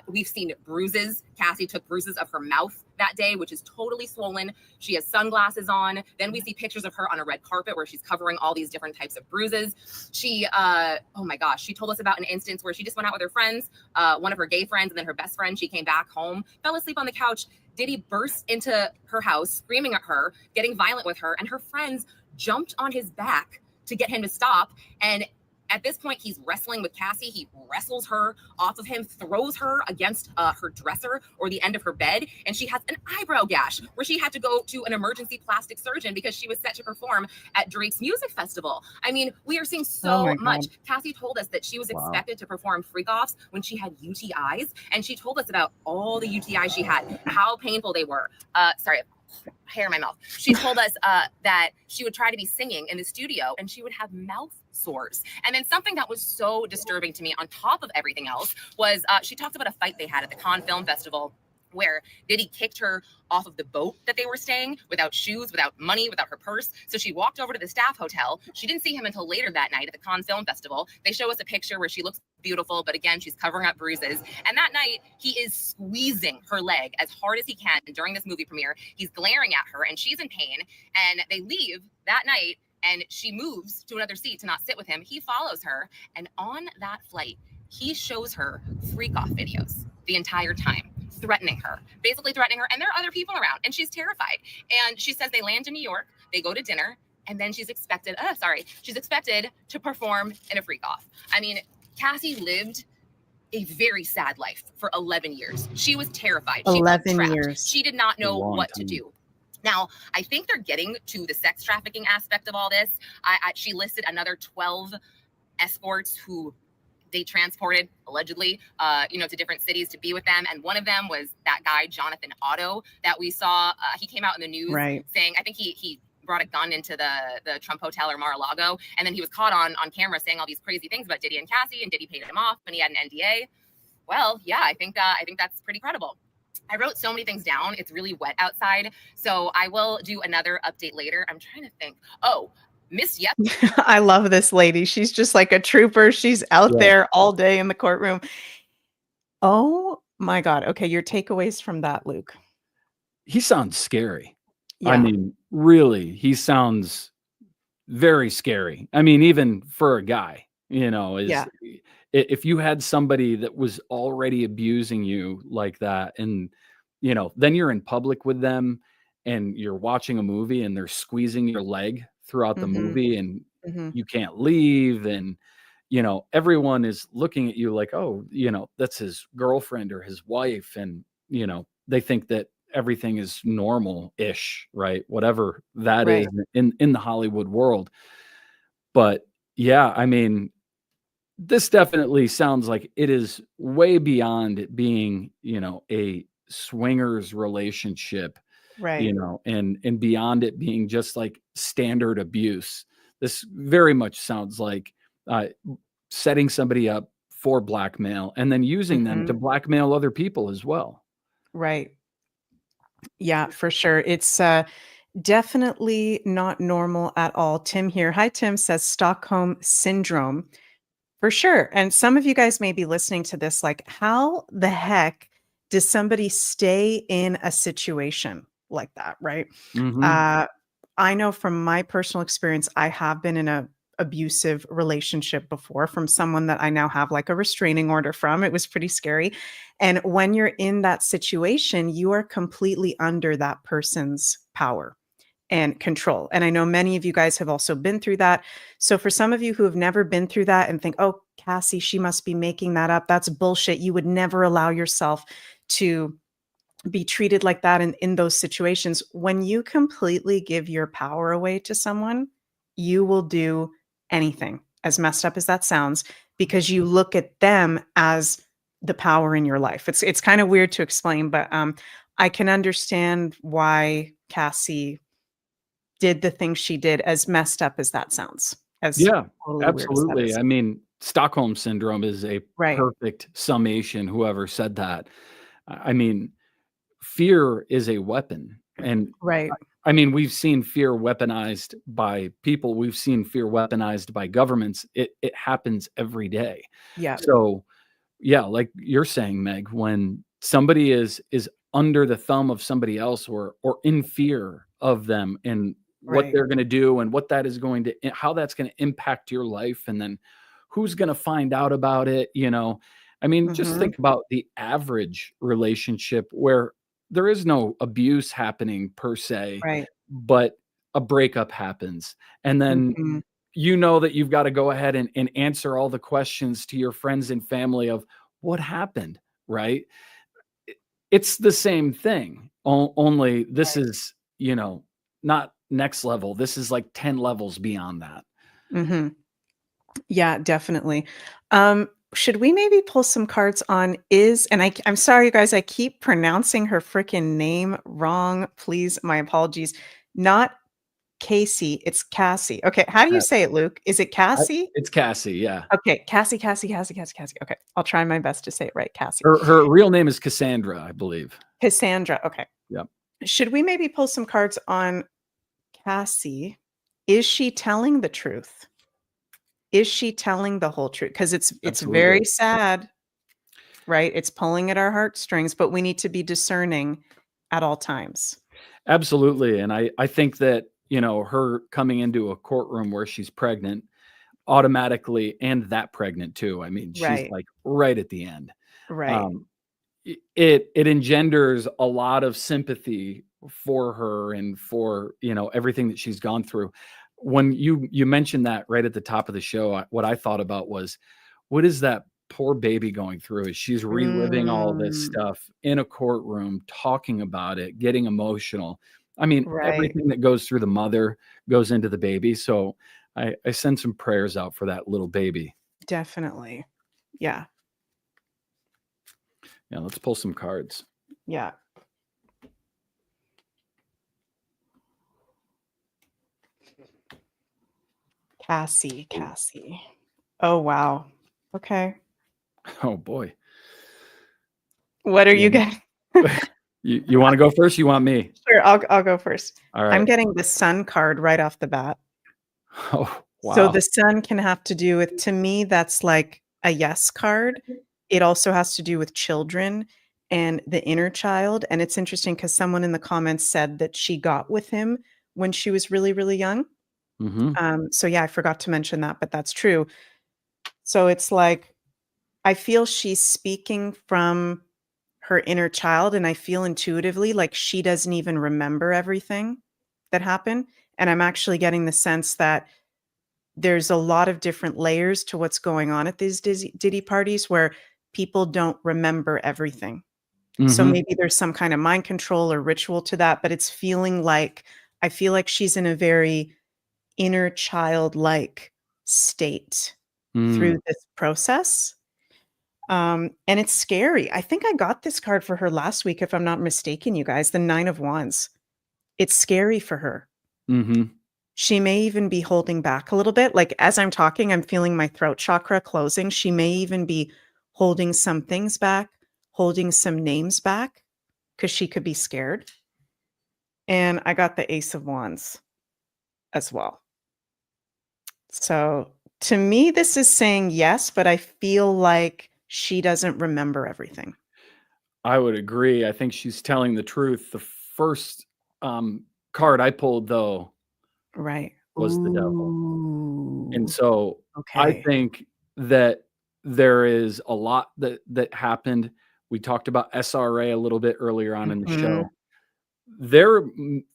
We've seen bruises. Cassie took bruises of her mouth that day, which is totally swollen. She has sunglasses on. Then we see pictures of her on a red carpet where she's covering all these different types of bruises. She, oh my gosh, she told us about an instance where she just went out with her friends, one of her gay friends, and then her best friend. She came back home, fell asleep on the couch. Diddy burst into her house, screaming at her, getting violent with her, and her friends jumped on his back to get him to stop. And at this point, he's wrestling with Cassie. He wrestles her off of him, throws her against her dresser or the end of her bed, and she has an eyebrow gash where she had to go to an emergency plastic surgeon because she was set to perform at Drake's music festival. I mean, we are seeing
Oh
so
my
much.
God.
Cassie told us that she was
Wow.
expected to perform freak-offs when she had UTIs, and she told us about all the UTIs she had, how painful they were. Sorry, hair in my mouth. She told us that she would try to be singing in the studio and she would have mouth sores. And then something that was so disturbing to me on top of everything else was she talked about a fight they had at the Cannes Film Festival where Diddy kicked her off of the boat that they were staying without shoes, without money, without her purse. So she walked over to the staff hotel. She didn't see him until later that night at the Cannes Film Festival. They show us a picture where she looks beautiful, but again, she's covering up bruises. And that night, he is squeezing her leg as hard as he can during this movie premiere. He's glaring at her and she's in pain. And they leave that night and she moves to another seat to not sit with him. He follows her. And on that flight, he shows her freak off videos the entire time, basically threatening her. And there are other people around and she's terrified. And she says they land in New York, they go to dinner, and then she's expected to perform in a freak off. I mean, Cassie lived a very sad life for 11 years. She was terrified. She felt
11
trapped.
years.
She did not know
Long
what to
time.
do. Now, I think they're getting to the sex trafficking aspect of all this. She listed another 12 escorts who they transported allegedly, to different cities to be with them. And one of them was that guy, Jonathan Otto, that we saw. He came out in the news saying, I think he brought a gun into the Trump Hotel or Mar-a-Lago. And then he was caught on camera saying all these crazy things about Diddy and Cassie, and Diddy paid him off and he had an NDA. Well, yeah, I think that's pretty credible. I wrote so many things down. It's really wet outside. So I will do another update later. I'm trying to think. Oh, Miss Yep.
I love this lady. She's just like a trooper. She's out there all day in the courtroom. Oh my God. Okay. Your takeaways from that, Luke.
He sounds scary.
Yeah.
I mean, really, he sounds very scary. I mean, even for a guy, if you had somebody that was already abusing you like that, and, then you're in public with them and you're watching a movie and they're squeezing your leg throughout the movie and you can't leave. And, everyone is looking at you like, oh, that's his girlfriend or his wife. And, they think that everything is normal-ish, right? Whatever that is in the Hollywood world. But yeah, I mean, this definitely sounds like it is way beyond it being, a swingers relationship, and beyond it being just like standard abuse. This very much sounds like setting somebody up for blackmail and then using them to blackmail other people as well.
Right. Yeah, for sure. It's definitely not normal at all. Tim here. Hi, Tim says Stockholm syndrome. For sure. And some of you guys may be listening to this like, how the heck does somebody stay in a situation like that, right? I know from my personal experience, I have been in a abusive relationship before from someone that I now have like a restraining order from. It was pretty scary. And when you're in that situation, you are completely under that person's power and control. And I know many of you guys have also been through that. So for some of you who have never been through that and think, oh, Cassie, she must be making that up. That's bullshit. You would never allow yourself to be treated like that in those situations. When you completely give your power away to someone, you will do anything, as messed up as that sounds, because you look at them as the power in your life. It's kind of weird to explain, but I can understand why Cassie did the things she did, as messed up as that sounds.
Yeah,
totally
absolutely. I mean, Stockholm syndrome is a perfect summation, whoever said that. I mean, fear is a weapon. And I mean, we've seen fear weaponized by people. We've seen fear weaponized by governments. It happens every day.
Yeah.
So yeah, like you're saying, Meg, when somebody is under the thumb of somebody else or in fear of them and what they're going to do and what that is going to, how that's going to impact your life. And then who's going to find out about it? I mean, just think about the average relationship where there is no abuse happening per se, but a breakup happens. And then that you've got to go ahead and answer all the questions to your friends and family of what happened, right? It's the same thing, only this is, not next level. This is like 10 levels beyond that.
Yeah, definitely. Should we maybe pull some cards on I'm sorry, you guys, I keep pronouncing her freaking name wrong. Please, my apologies. Not Casey, it's Cassie. Okay, how do you say it, Luke? Is it Cassie?
It's Cassie, yeah.
Okay, Cassie. Okay, I'll try my best to say it right, Cassie.
Her real name is Cassandra, I believe.
Cassandra. Okay.
Yep.
Should we maybe pull some cards on Cassie? Is she telling the truth? Is she telling the whole truth? Because it's
Absolutely.
very sad, right? It's pulling at our heartstrings, but we need to be discerning at all times.
Absolutely. And I think that, her coming into a courtroom where she's pregnant automatically, and that pregnant too. I mean, she's
Right.
like right at the end.
Right.
It engenders a lot of sympathy for her and for, everything that she's gone through. When you mentioned that right at the top of the show, what I thought about was, what is that poor baby going through as she's reliving all this
Mm,
stuff in a courtroom, talking about it, getting emotional. I mean,
right.
everything that goes through the mother goes into the baby. So I send some prayers out for that little baby.
Definitely. Yeah.
Yeah, let's pull some cards.
Yeah. Cassie. Oh, wow. Okay.
Oh boy.
What are you
Yeah.
getting?
You want to go first? You want me?
Sure, I'll go first.
All
I'm
right.
getting the sun card right off the bat.
Oh,
So
wow.
the sun can have to do with, to me, that's like a yes card. It also has to do with children and the inner child. And it's interesting because someone in the comments said that she got with him when she was really, really young. So yeah, I forgot to mention that, but that's true. So it's like, I feel she's speaking from her inner child, and I feel intuitively like she doesn't even remember everything that happened. And I'm actually getting the sense that there's a lot of different layers to what's going on at these Diddy parties where people don't remember everything. So maybe there's some kind of mind control or ritual to that, but it's feeling like, I feel like she's in a very inner childlike state through this process. And it's scary. I think I got this card for her last week, if I'm not mistaken, you guys, the 9 of Wands. It's scary for her. She may even be holding back a little bit. Like as I'm talking, I'm feeling my throat chakra closing. She may even be holding some things back, holding some names back, because she could be scared. And I got the Ace of Wands as well. So to me, this is saying yes, but I feel like she doesn't remember everything.
I would agree. I think she's telling the truth. The first card I pulled, though,
Right.
was the devil. And so I
Okay.
think that there is a lot that happened. We talked about SRA a little bit earlier on in the show. There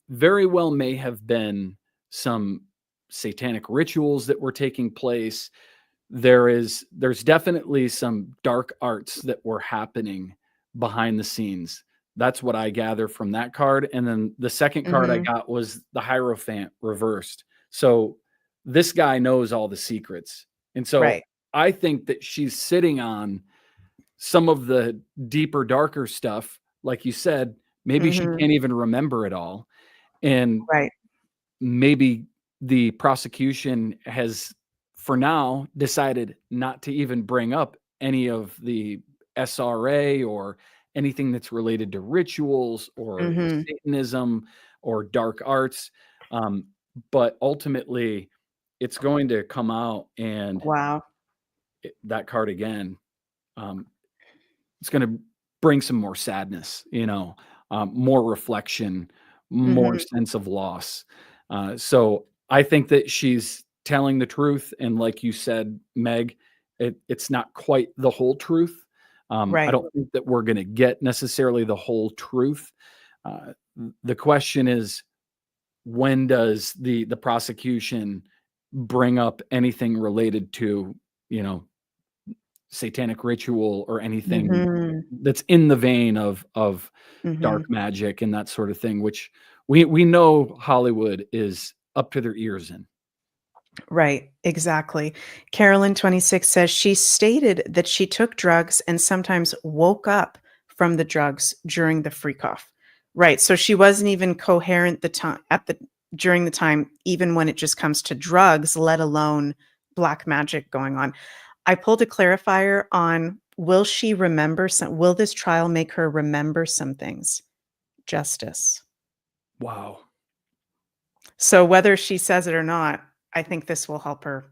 very well may have been some satanic rituals that were taking place. There's definitely some dark arts that were happening behind the scenes. That's what I gather from that card. And then the second card I got was the Hierophant reversed. So this guy knows all the secrets. And so
Right.
I think that she's sitting on some of the deeper, darker stuff. Like you said, maybe she can't even remember it all. And
Right.
maybe the prosecution has, for now, decided not to even bring up any of the SRA or anything that's related to rituals or Satanism or dark arts. But ultimately, it's going to come out, and
Wow.
that card again, it's going to bring some more sadness, more reflection, more sense of loss. So I think that she's telling the truth. And like you said, Meg, it's not quite the whole truth. I
Right.
don't think that we're going to get necessarily the whole truth. The question is, when does the prosecution bring up anything related to, satanic ritual or anything that's in the vein of dark magic and that sort of thing, which we know Hollywood is up to their ears in.
Right. Exactly. Carolyn 26 says she stated that she took drugs and sometimes woke up from the drugs during the freak off. Right. So she wasn't even coherent during the time, even when it just comes to drugs, let alone black magic going on. I pulled a clarifier on will she remember will this trial make her remember some things? Justice.
Wow.
So whether she says it or not, I think this will help her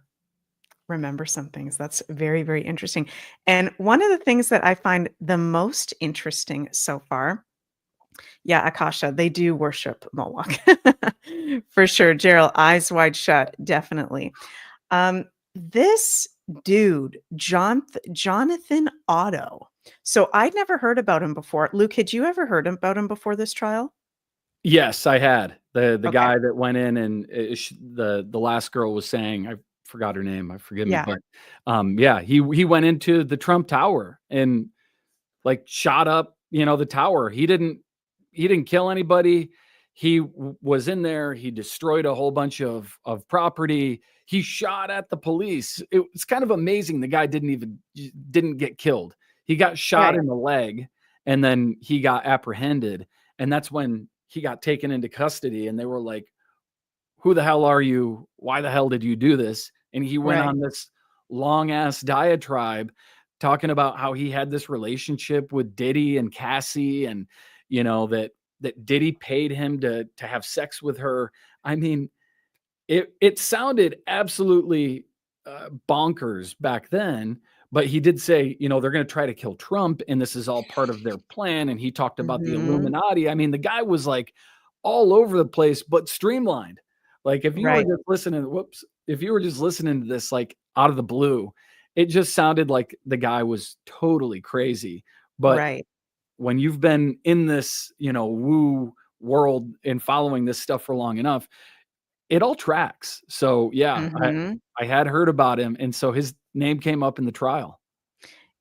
remember some things. That's very, very interesting. And one of the things that I find the most interesting so far, yeah, Akasha, they do worship Moloch. For sure. Gerald, eyes wide shut, definitely. This dude, Jonathan Otto. So I'd never heard about him before. Luke, had you ever heard about him before this trial?
Yes, I had. The
Okay.
guy that went in and the last girl was saying, I forgot her name. Forgive me,
Yeah.
but yeah, he went into the Trump Tower and like shot up, the tower. He didn't kill anybody. He was in there. He destroyed a whole bunch of property. He shot at the police. It's kind of amazing. The guy didn't get killed. He got shot
Right.
in the leg, and then he got apprehended. And that's when he got taken into custody. And they were like, "Who the hell are you? Why the hell did you do this?" And he went
Right.
on this long ass diatribe talking about how he had this relationship with Diddy and Cassie, and that Diddy paid him to have sex with her. I mean, it sounded absolutely bonkers back then, but he did say, they're going to try to kill Trump, and this is all part of their plan. And he talked about the
Mhm.
Illuminati. I mean, the guy was like all over the place, but streamlined. Like if you
Right.
were just listening to this like out of the blue, it just sounded like the guy was totally crazy. But
Right.
when you've been in this, woo world and following this stuff for long enough, it all tracks. So yeah,
Mhm.
I had heard about him, and so his name came up in the trial.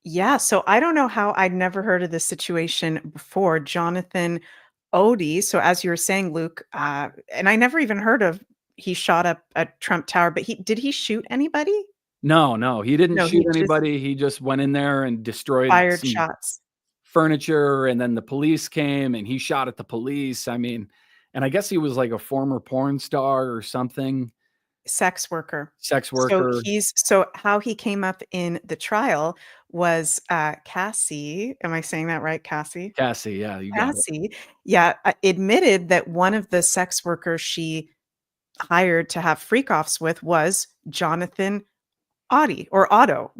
Yeah, so I don't know how I'd never heard of this situation before. Jonathan Odie. So as you were saying, Luke, and I never even heard of he shot up a Trump Tower, but did he shoot anybody?
No, he didn't
No,
shoot
he just
anybody. He just went in there and destroyed
fired
some
shots.
furniture, and then the police came and he shot at the police. I mean, and I guess he was like a former porn star or something,
Sex worker.
sex
So
worker.
so how he came up in the trial was, Cassie, am I saying that right? Cassie?
Cassie, yeah, you got it.
Cassie, yeah, admitted that one of the sex workers she hired to have freak-offs with was Jonathan Otto.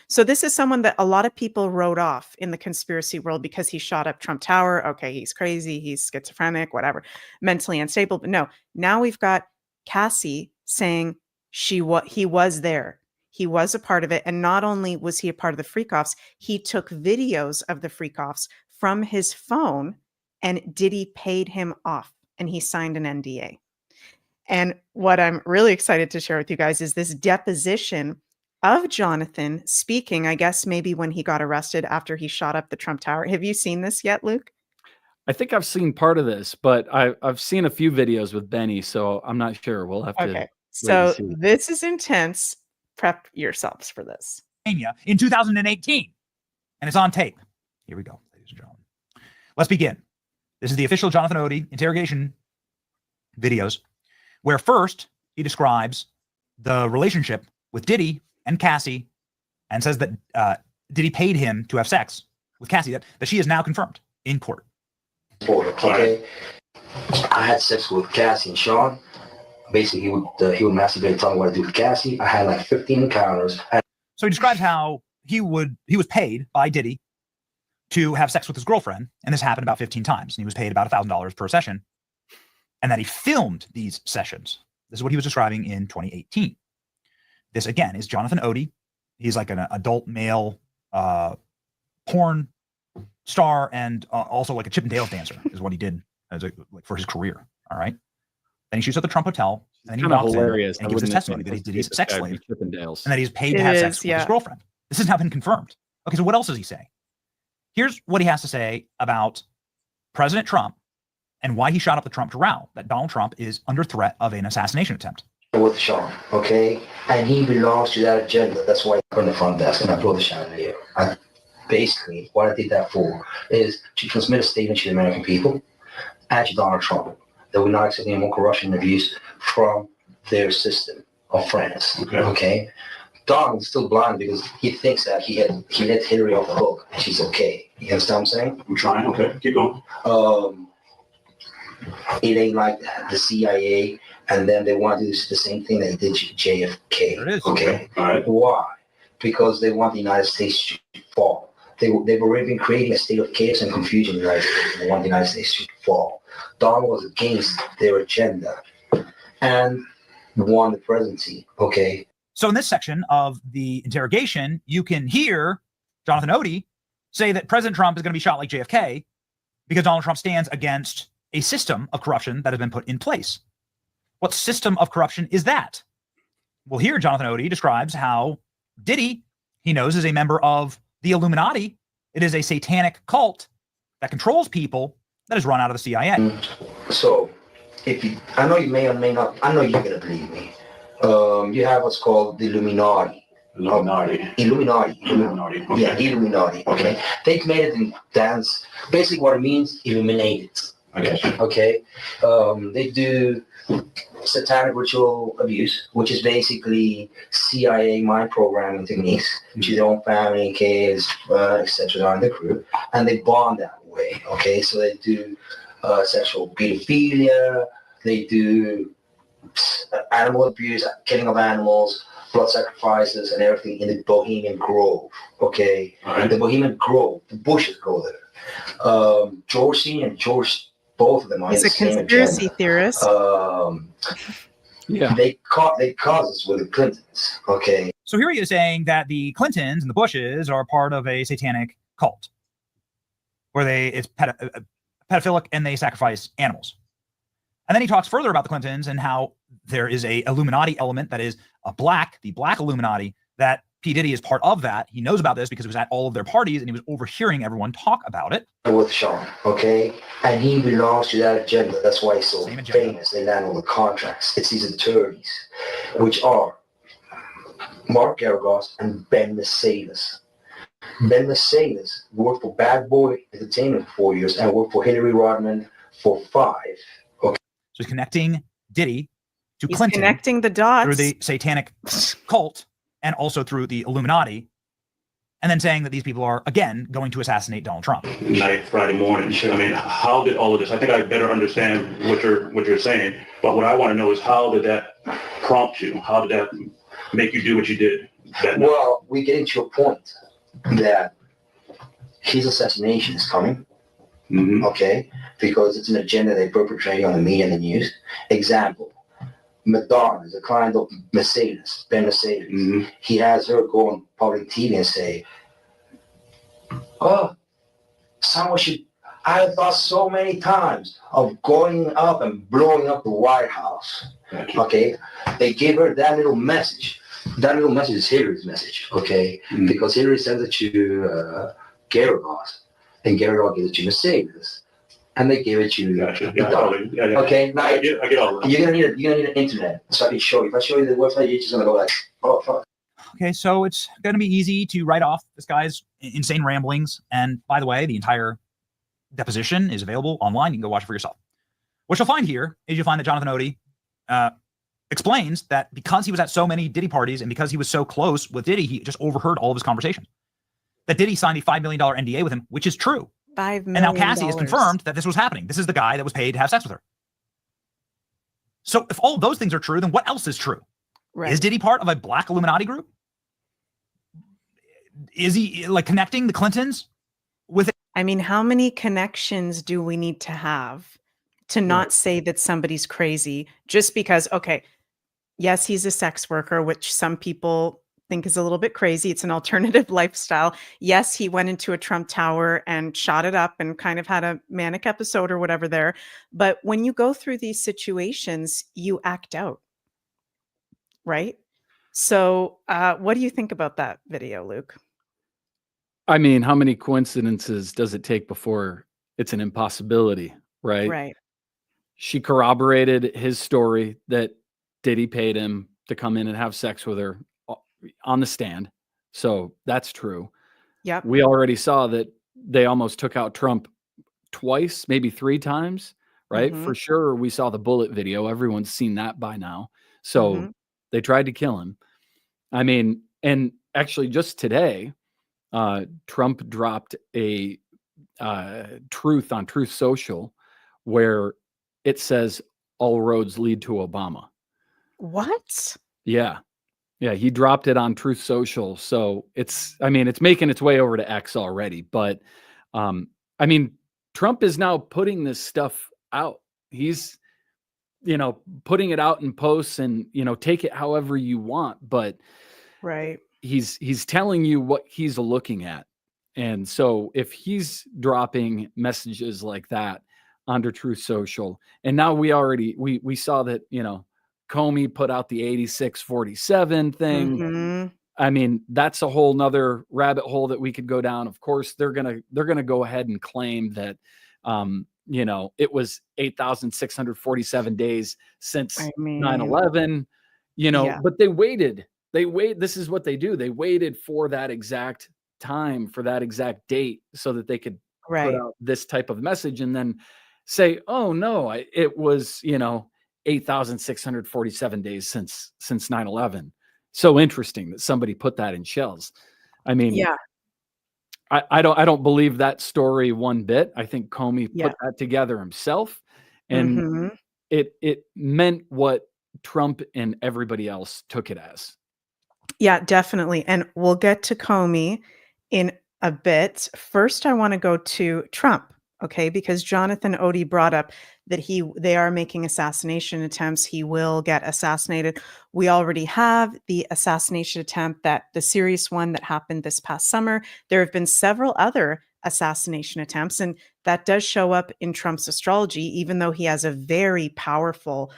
So this is someone that a lot of people wrote off in the conspiracy world because he shot up Trump Tower. Okay, he's crazy, he's schizophrenic, whatever, mentally unstable. But no, now we've got Cassie saying he was there. He was a part of it. And not only was he a part of the freak-offs, he took videos of the freak-offs from his phone, and Diddy paid him off and he signed an NDA. And what I'm really excited to share with you guys is this deposition of Jonathan speaking, I guess maybe when he got arrested after he shot up the Trump Tower. Have you seen this yet, Luke?
I think I've seen part of this, but I've seen a few videos with Benny, so I'm not sure. We'll have to
Okay.
wait and
So
see.
this is intense. Prep yourselves for this.
In 2018, and it's on tape. Here we go, ladies and gentlemen. Let's begin. This is the official Jonathan Odie interrogation videos, where first he describes the relationship with Diddy and Cassie and says that Diddy paid him to have sex with Cassie, that she is now confirmed in court.
Okay, I had sex with Cassie and Sean. Basically, he would masturbate, tell me what to do with Cassie. I had like 15 encounters.
So he describes how he was paid by Diddy to have sex with his girlfriend, and this happened about 15 times, and he was paid about $1,000 per session, and that he filmed these sessions. This is what he was describing in 2018. This again is Jonathan Odie. He's like an adult male porn star, and also like a Chip and Dale dancer is what he did as for his career. All right. Then he shoots at the Trump Hotel, and then he walks
hilarious.
in and he gives his testimony that he's a sex slave, and that he's paid to have sex with his girlfriend. This has now been confirmed. Okay, so what else does he say? Here's what he has to say about President Trump and why he shot up the Trump Tower, that Donald Trump is under threat of an assassination attempt.
With Sean, okay? And he belongs to that agenda. That's why I'm on the front desk and I blow the chandelier. Basically, what I did that for is to transmit a statement to the American people and to Donald Trump that we're not accepting more corruption and abuse from their system of France, okay? Donald's still blind because he thinks that he let Hillary off the hook and she's okay. You understand what I'm saying?
I'm trying. Okay, keep going.
It ain't like the CIA, and then they want to do the same thing they did JFK.
There it is.
Okay.
All right.
Why? Because they want the United States to fall. They've already been creating a state of chaos and confusion in the United States. They want the United States to fall. Donald was against their agenda and won the presidency. Okay.
So in this section of the interrogation, you can hear Jonathan Odie say that President Trump is going to be shot like JFK because Donald Trump stands against a system of corruption that has been put in place. What system of corruption is that? Well, here Jonathan Odie describes how Diddy, he knows, is a member of the Illuminati. It is a satanic cult that controls people that is run out of the CIA.
So, I know you may or may not, I know you're going to believe me. You have what's called the Illuminati.
Illuminati. Okay.
Yeah, Illuminati. Okay. They've made it in dance. Basically, what it means, illuminated. Okay. They do satanic ritual abuse, which is basically CIA mind programming techniques to their own family, kids, etc. are in the crew, and they bond that way. Okay, so they do sexual pedophilia, they do animal abuse, killing of animals, blood sacrifices, and everything in the Bohemian Grove. Okay,
right.
The Bohemian Grove, the Bushes go there. George C. and George, both of them are
He's a conspiracy theorist.
Yeah.
They caught us with the Clintons. Okay.
So here he is saying that the Clintons and the Bushes are part of a satanic cult where it's pedophilic and they sacrifice animals. And then he talks further about the Clintons and how there is a Illuminati element that is the black Illuminati, that P. Diddy is part of that. He knows about this because he was at all of their parties and he was overhearing everyone talk about it.
With Sean, okay? And he belongs to that agenda. That's why he's so famous. They land all the contracts. It's these attorneys, which are Mark Garagos and Ben Mercedes. Ben Mercedes worked for Bad Boy Entertainment for 4 years and worked for Hillary Rodman for 5. Okay.
So he's connecting Diddy to
He's
Clinton
connecting the dots
through the satanic cult and also through the Illuminati, and then saying that these people are, again, going to assassinate Donald Trump.
Night, Friday morning. I mean, how did all of this? I think I better understand what you're saying, but what I want to know is how did that prompt you? How did that make you do what you did that night?
Well, we're getting to a point that his assassination is coming, okay, because it's an agenda they perpetrate on the media and the news. Example, Madonna is a client of Mercedes, Ben Mercedes. He has her go on public TV and say, oh, someone should, I thought so many times of going up and blowing up the White House. Okay, they gave her that little message. That little message is Hillary's message, okay? Because Hillary sends it to Garagos, and Garagos gives it to Mercedes. And they give it to you.
Gotcha. Yeah.
Okay, now
I get all that.
you're gonna need an internet so I can show you. If I show you the website, you're just gonna go like, oh fuck.
Okay, so it's going to be easy to write off this guy's insane ramblings. And by the way, the entire deposition is available online. You can go watch it for yourself. What you'll find here is you'll find that Jonathan Odie explains that because he was at so many Diddy parties and because he was so close with Diddy, he just overheard all of his conversations. That Diddy signed a $5 million NDA with him, which is true.
$5 million.
And now Cassie has confirmed that this was happening. This is the guy that was paid to have sex with her. So if all of those things are true, then what else is true? Right. Is Diddy part of a black Illuminati group? Is he like connecting the Clintons with it?
I mean, how many connections do we need to have to not say that somebody's crazy just because, okay, yes, he's a sex worker, which some people think is a little bit crazy. It's an alternative lifestyle. Yes, he went into a Trump Tower and shot it up and kind of had a manic episode or whatever there. But when you go through these situations, you act out, right? So what do you think about that video, Luke?
I mean, how many coincidences does it take before it's an impossibility, right?
Right.
She corroborated his story that Diddy paid him to come in and have sex with her on the stand. So that's true.
Yep.
We already saw that they almost took out Trump twice, maybe 3 times, right? For sure. We saw the bullet video. Everyone's seen that by now. So they tried to kill him. I mean, And actually, just today, Trump dropped a truth on Truth Social where it says all roads lead to Obama.
What?
Yeah. Yeah, he dropped it on Truth Social. So it's making its way over to X already. But I mean, Trump is now putting this stuff out. He's, putting it out in posts and, take it however you want. But
Right.
he's telling you what he's looking at. And so if he's dropping messages like that onto Truth Social, and now we saw that, Comey put out the 86-47 thing.
Mhm.
I mean, that's a whole nother rabbit hole that we could go down. Of course, they're gonna go ahead and claim that it was 8,647 days since
I mean,
9/11,
yeah.
but they waited. This is what they do. They waited for that exact time, for that exact date, so that they could put
Right.
out this type of message and then say, oh no, it was, 8,647 days since 9/11. So interesting that somebody put that in shells. I mean,
Yeah.
I don't believe that story one bit. I think Comey
Yeah.
put that together himself, and
Mhm.
it meant what Trump and everybody else took it as.
Yeah, definitely. And we'll get to Comey in a bit. First, I want to go to Trump, okay? Because Jonathan Odie brought up that they are making assassination attempts. He will get assassinated. We already have the assassination attempt, the serious one that happened this past summer. There have been several other assassination attempts, and that does show up in Trump's astrology, even though he has a very powerful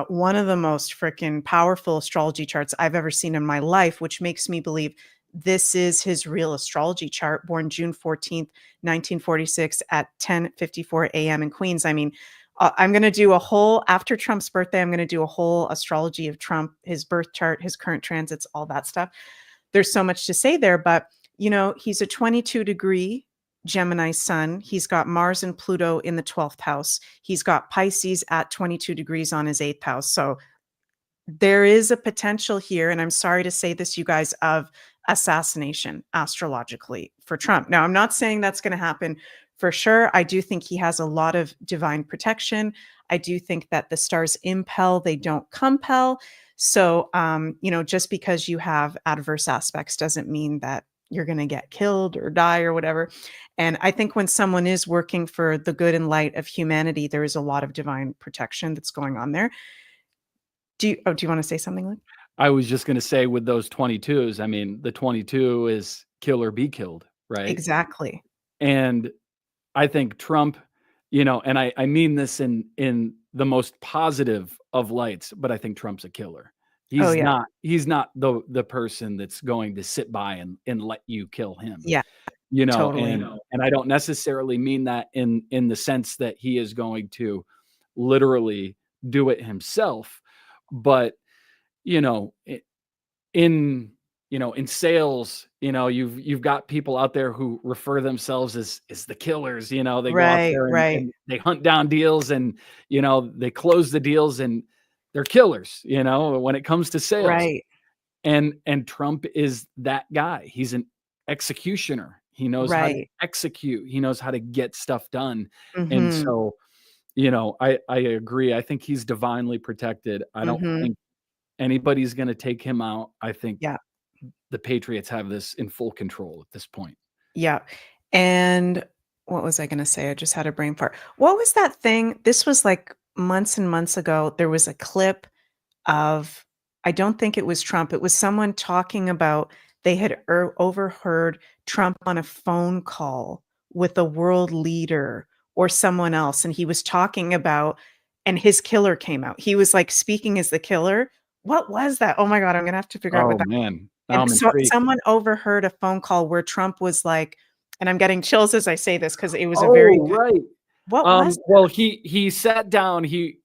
one of the most freaking powerful astrology charts I've ever seen in my life, which makes me believe this is his real astrology chart, born June 14th, 1946 at 10:54 a.m. in Queens. I mean, I'm going to do a whole, after Trump's birthday, I'm going to do a whole astrology of Trump, his birth chart, his current transits, all that stuff. There's so much to say there, but he's a 22-degree Gemini sun. He's got Mars and Pluto in the 12th house. He's got Pisces at 22 degrees on his 8th house. So there is a potential here, and I'm sorry to say this, you guys, of assassination astrologically for Trump. Now, I'm not saying that's going to happen for sure. I do think he has a lot of divine protection. I do think that the stars impel, they don't compel. So, just because you have adverse aspects doesn't mean that you're going to get killed or die or whatever. And I think when someone is working for the good and light of humanity, there is a lot of divine protection that's going on there. Do you want to say something, Luke?
I was just going to say, with those 22s, I mean, the 22 is kill or be killed, right?
Exactly.
And I think Trump, and I mean this in the most positive of lights, but I think Trump's a killer. He's not the person that's going to sit by and let you kill him.
Yeah. Totally.
And I don't necessarily mean that in the sense that he is going to literally do it himself, but in sales, you've got people out there who refer themselves as the killers. They go out there and they hunt down deals, and they close the deals, and they're killers, when it comes to sales.
Right.
And Trump is that guy. He's an executioner. He knows how to execute. He knows how to get stuff done. And so, I agree. I think he's divinely protected. I don't think anybody's going to take him out. I think the Patriots have this in full control at this point.
Yeah. And what was I going to say? I just had a brain fart. What was that thing? This was like months and months ago. There was a clip of, I don't think it was Trump. It was someone talking about they had overheard Trump on a phone call with a world leader or someone else. And he was talking about, and his killer came out. He was like speaking as the killer. What was that? Oh my God, I'm going to have to figure out what that
was. Man.
And so someone overheard a phone call where Trump was like, and I'm getting chills as I say this because it was a very good,
right.
What was that?
Well, he sat down, he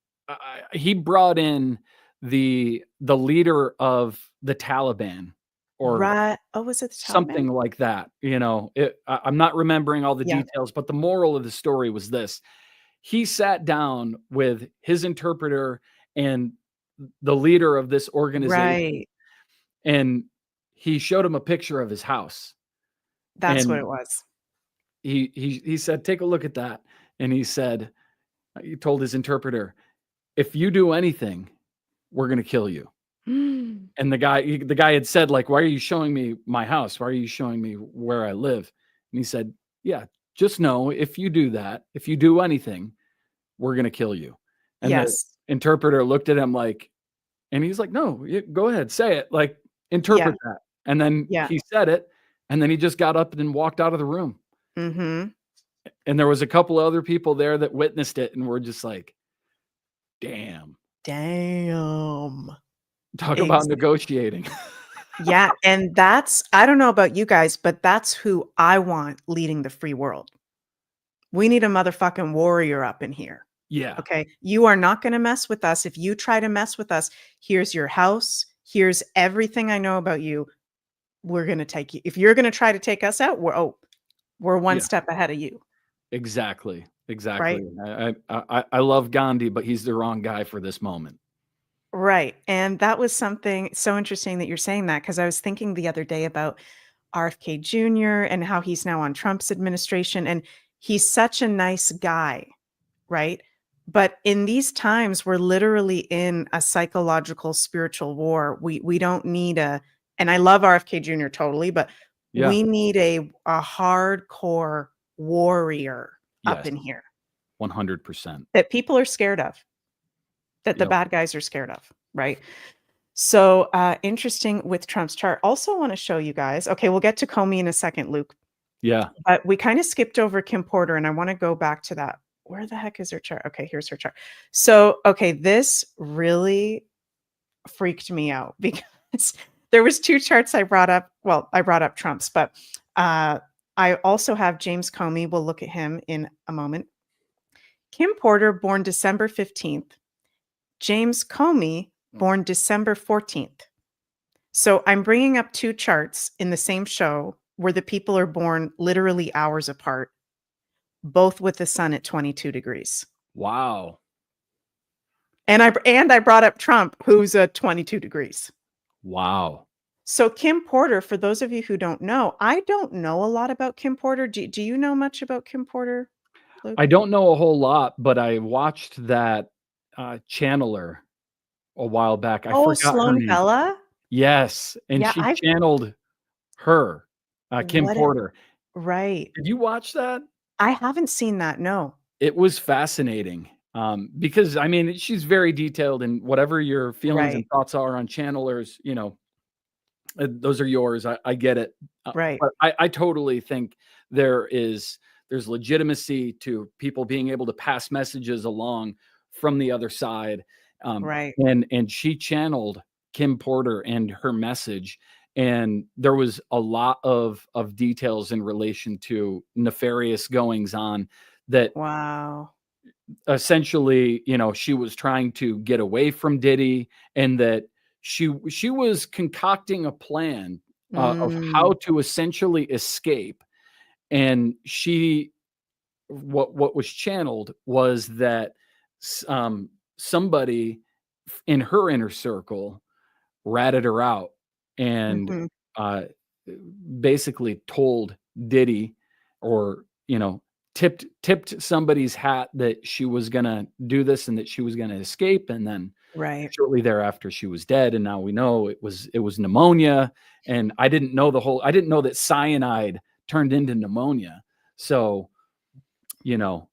brought in the leader of the Taliban, or
was it the Taliban?
Something like that. I'm not remembering all the details, but the moral of the story was this. He sat down with his interpreter and the leader of this organization, and he showed him a picture of his house.
That's what
And
it was.
he said, take a look at that. And he said, he told his interpreter, if you do anything, we're going to kill you. And the guy had said, like, why are you showing me my house? Why are you showing me where I live? And he said, yeah, just know if you do that, if you do anything, we're going to kill you. And
Yes.
the interpreter looked at him like, and he's like, no, go ahead, say it, like,
Yeah.
interpret that. And then
Yeah.
he said it, and then he just got up and walked out of the room.
Mm-hmm.
And there was a couple of other people there that witnessed it and were just like, damn.
Damn.
Talk about negotiating.
Yeah. And that's, I don't know about you guys, but that's who I want leading the free world. We need a motherfucking warrior up in here.
Yeah.
Okay. You are not going to mess with us. If you try to mess with us, here's your house. Here's everything I know about you. We're going to take you. If you're going to try to take us out, we're one step ahead of you.
Exactly.
Right.
I love Gandhi, but he's the wrong guy for this moment.
Right. And that was something so interesting that you're saying that, because I was thinking the other day about RFK Jr. and how he's now on Trump's administration. And he's such a nice guy, right? But in these times, we're literally in a psychological, spiritual war. We don't need and I love RFK Jr. totally, but we need a hardcore warrior up in here.
100%.
That people are scared of. That the bad guys are scared of, right? So interesting with Trump's chart. Also want to show you guys. Okay, we'll get to Comey in a second, Luke.
Yeah.
But we kind of skipped over Kim Porter, and I want to go back to that. Where the heck is her chart? Okay, here's her chart. So, okay, this really freaked me out because there was two charts I brought up. Well, I brought up Trump's, but I also have James Comey. We'll look at him in a moment. Kim Porter, born December 15th. James Comey, born December 14th. So I'm bringing up two charts in the same show where the people are born literally hours apart, both with the sun at 22 degrees.
Wow.
And I brought up Trump, who's at 22 degrees.
Wow.
So Kim Porter, for those of you who don't know, I don't know a lot about Kim Porter. Do you know much about Kim Porter, Luke?
I don't know a whole lot, but I watched that channeler a while back. I forgot
Sloan
her name.
Bella?
Yes. And she channeled her, Kim Porter.
Right.
Did you watch that?
I haven't seen that, no.
It was fascinating because, I mean, she's very detailed, and whatever your feelings and thoughts are on channelers, you know, those are yours. I get it.
Right.
But I totally think there's legitimacy to people being able to pass messages along from the other side.
Right.
And she channeled Kim Porter and her message. And there was a lot of details in relation to nefarious goings on that essentially, you know, she was trying to get away from Diddy, and that she was concocting a plan of how to essentially escape. And what was channeled was that somebody in her inner circle ratted her out and basically told Diddy, or, you know, tipped somebody's hat that she was going to do this and that she was going to escape. And then shortly thereafter she was dead. And now we know it was pneumonia. And I didn't know that cyanide turned into pneumonia. So, you know,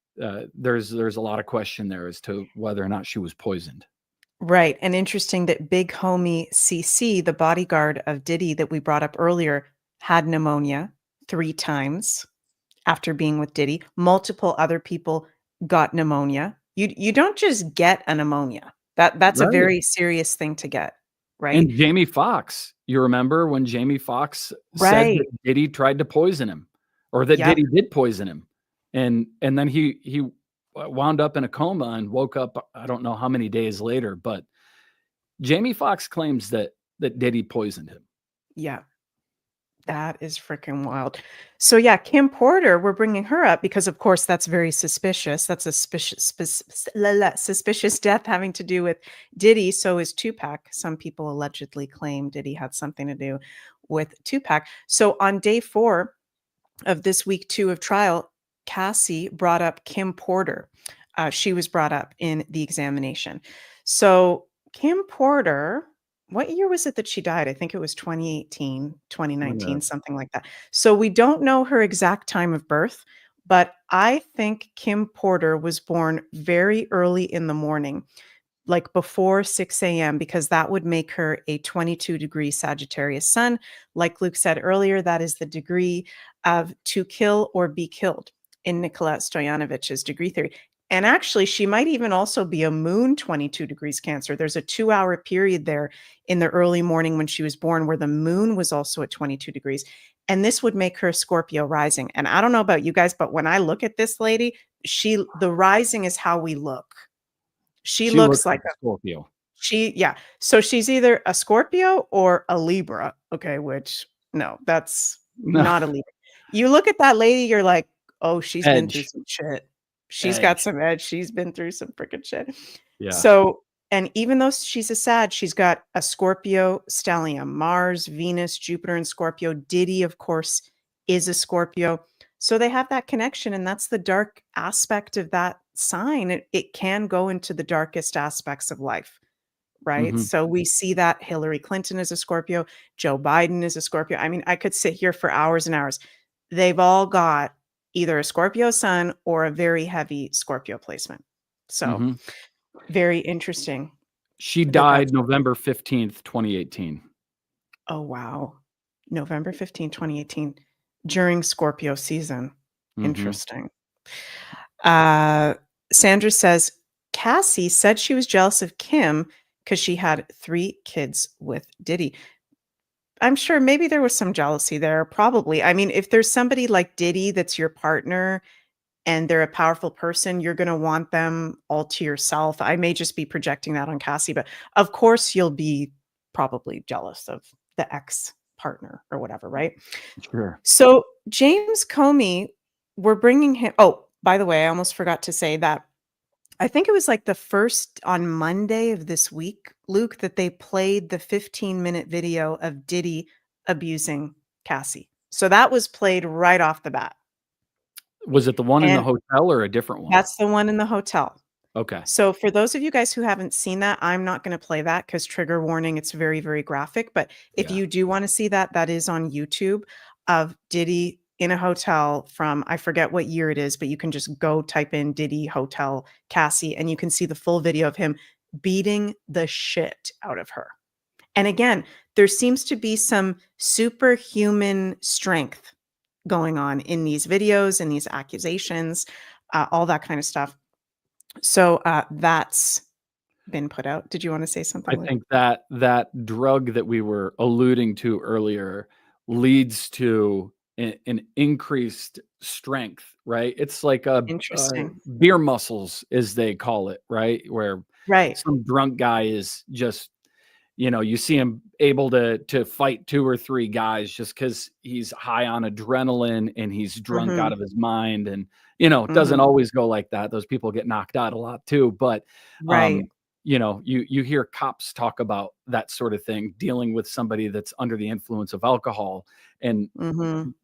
there's a lot of question there as to whether or not she was poisoned.
Right. And interesting that big homie CC, the bodyguard of Diddy that we brought up earlier, had pneumonia 3 times after being with Diddy. Multiple other people got pneumonia. You don't just get a pneumonia. That's a very serious thing to get. Right.
And Jamie Foxx, you remember when Jamie Foxx said that Diddy tried to poison him, or that Diddy did poison him. And then he wound up in a coma and woke up, I don't know how many days later, but Jamie Foxx claims that Diddy poisoned him.
Yeah. That is freaking wild. So yeah, Kim Porter, we're bringing her up because of course that's very suspicious. That's a suspicious death having to do with Diddy. So is Tupac. Some people allegedly claim Diddy had something to do with Tupac. So on day 4 of this week 2 of trial, Cassie brought up Kim Porter. She was brought up in the examination. So Kim Porter, what year was it that she died? I think it was 2018, 2019, something like that. So we don't know her exact time of birth, but I think Kim Porter was born very early in the morning, like before 6 a.m., because that would make her a 22-degree Sagittarius sun. Like Luke said earlier, that is the degree of to kill or be killed in Nikola Stojanovich's degree theory. And actually, she might even also be a moon 22 degrees Cancer. There's a 2-hour period there in the early morning when she was born where the moon was also at 22 degrees. And this would make her Scorpio rising. And I don't know about you guys, but when I look at this lady, the rising is how we look. She looks like
a Scorpio.
So she's either a Scorpio or a Libra. Okay, which no, that's not a Libra. You look at that lady, you're like, oh, she's been through some shit. She's got some edge. She's been through some freaking shit.
Yeah.
So, and even though she's a Sag, she's got a Scorpio stellium, Mars, Venus, Jupiter, and Scorpio. Diddy, of course, is a Scorpio. So they have that connection, and that's the dark aspect of that sign. It can go into the darkest aspects of life, right? So we see that Hillary Clinton is a Scorpio, Joe Biden is a Scorpio. I mean, I could sit here for hours and hours. They've all got either a Scorpio sun or a very heavy Scorpio placement. So very interesting.
She died November 15th, 2018.
Oh, wow. November 15th, 2018, during Scorpio season. Interesting. Sandra says, Cassie said she was jealous of Kim because she had 3 kids with Diddy. I'm sure maybe there was some jealousy there, probably. I mean, if there's somebody like Diddy that's your partner and they're a powerful person, you're going to want them all to yourself. I may just be projecting that on Cassie, but of course you'll be probably jealous of the ex-partner or whatever, right?
Sure.
So James Comey, we're bringing him. Oh, by the way, I almost forgot to say that I think it was like the first on Monday of this week, Luke, that they played the 15-minute video of Diddy abusing Cassie. So that was played right off the bat.
Was it the one in the hotel or a different one?
That's the one in the hotel.
Okay.
So for those of you guys who haven't seen that, I'm not going to play that because trigger warning, it's very, very graphic. But if you do want to see that, that is on YouTube of Diddy in a hotel from, I forget what year it is, but you can just go type in Diddy Hotel Cassie and you can see the full video of him beating the shit out of her. And again, there seems to be some superhuman strength going on in these videos and these accusations, all that kind of stuff. So that's been put out. Did you want to say something?
I think that drug that we were alluding to earlier leads to an increased strength, right? It's like beer muscles, as they call it, right? Where some drunk guy is just, you see him able to fight 2 or 3 guys just because he's high on adrenaline and he's drunk out of his mind. And, it doesn't always go like that. Those people get knocked out a lot too. But, you hear cops talk about that sort of thing, dealing with somebody that's under the influence of alcohol and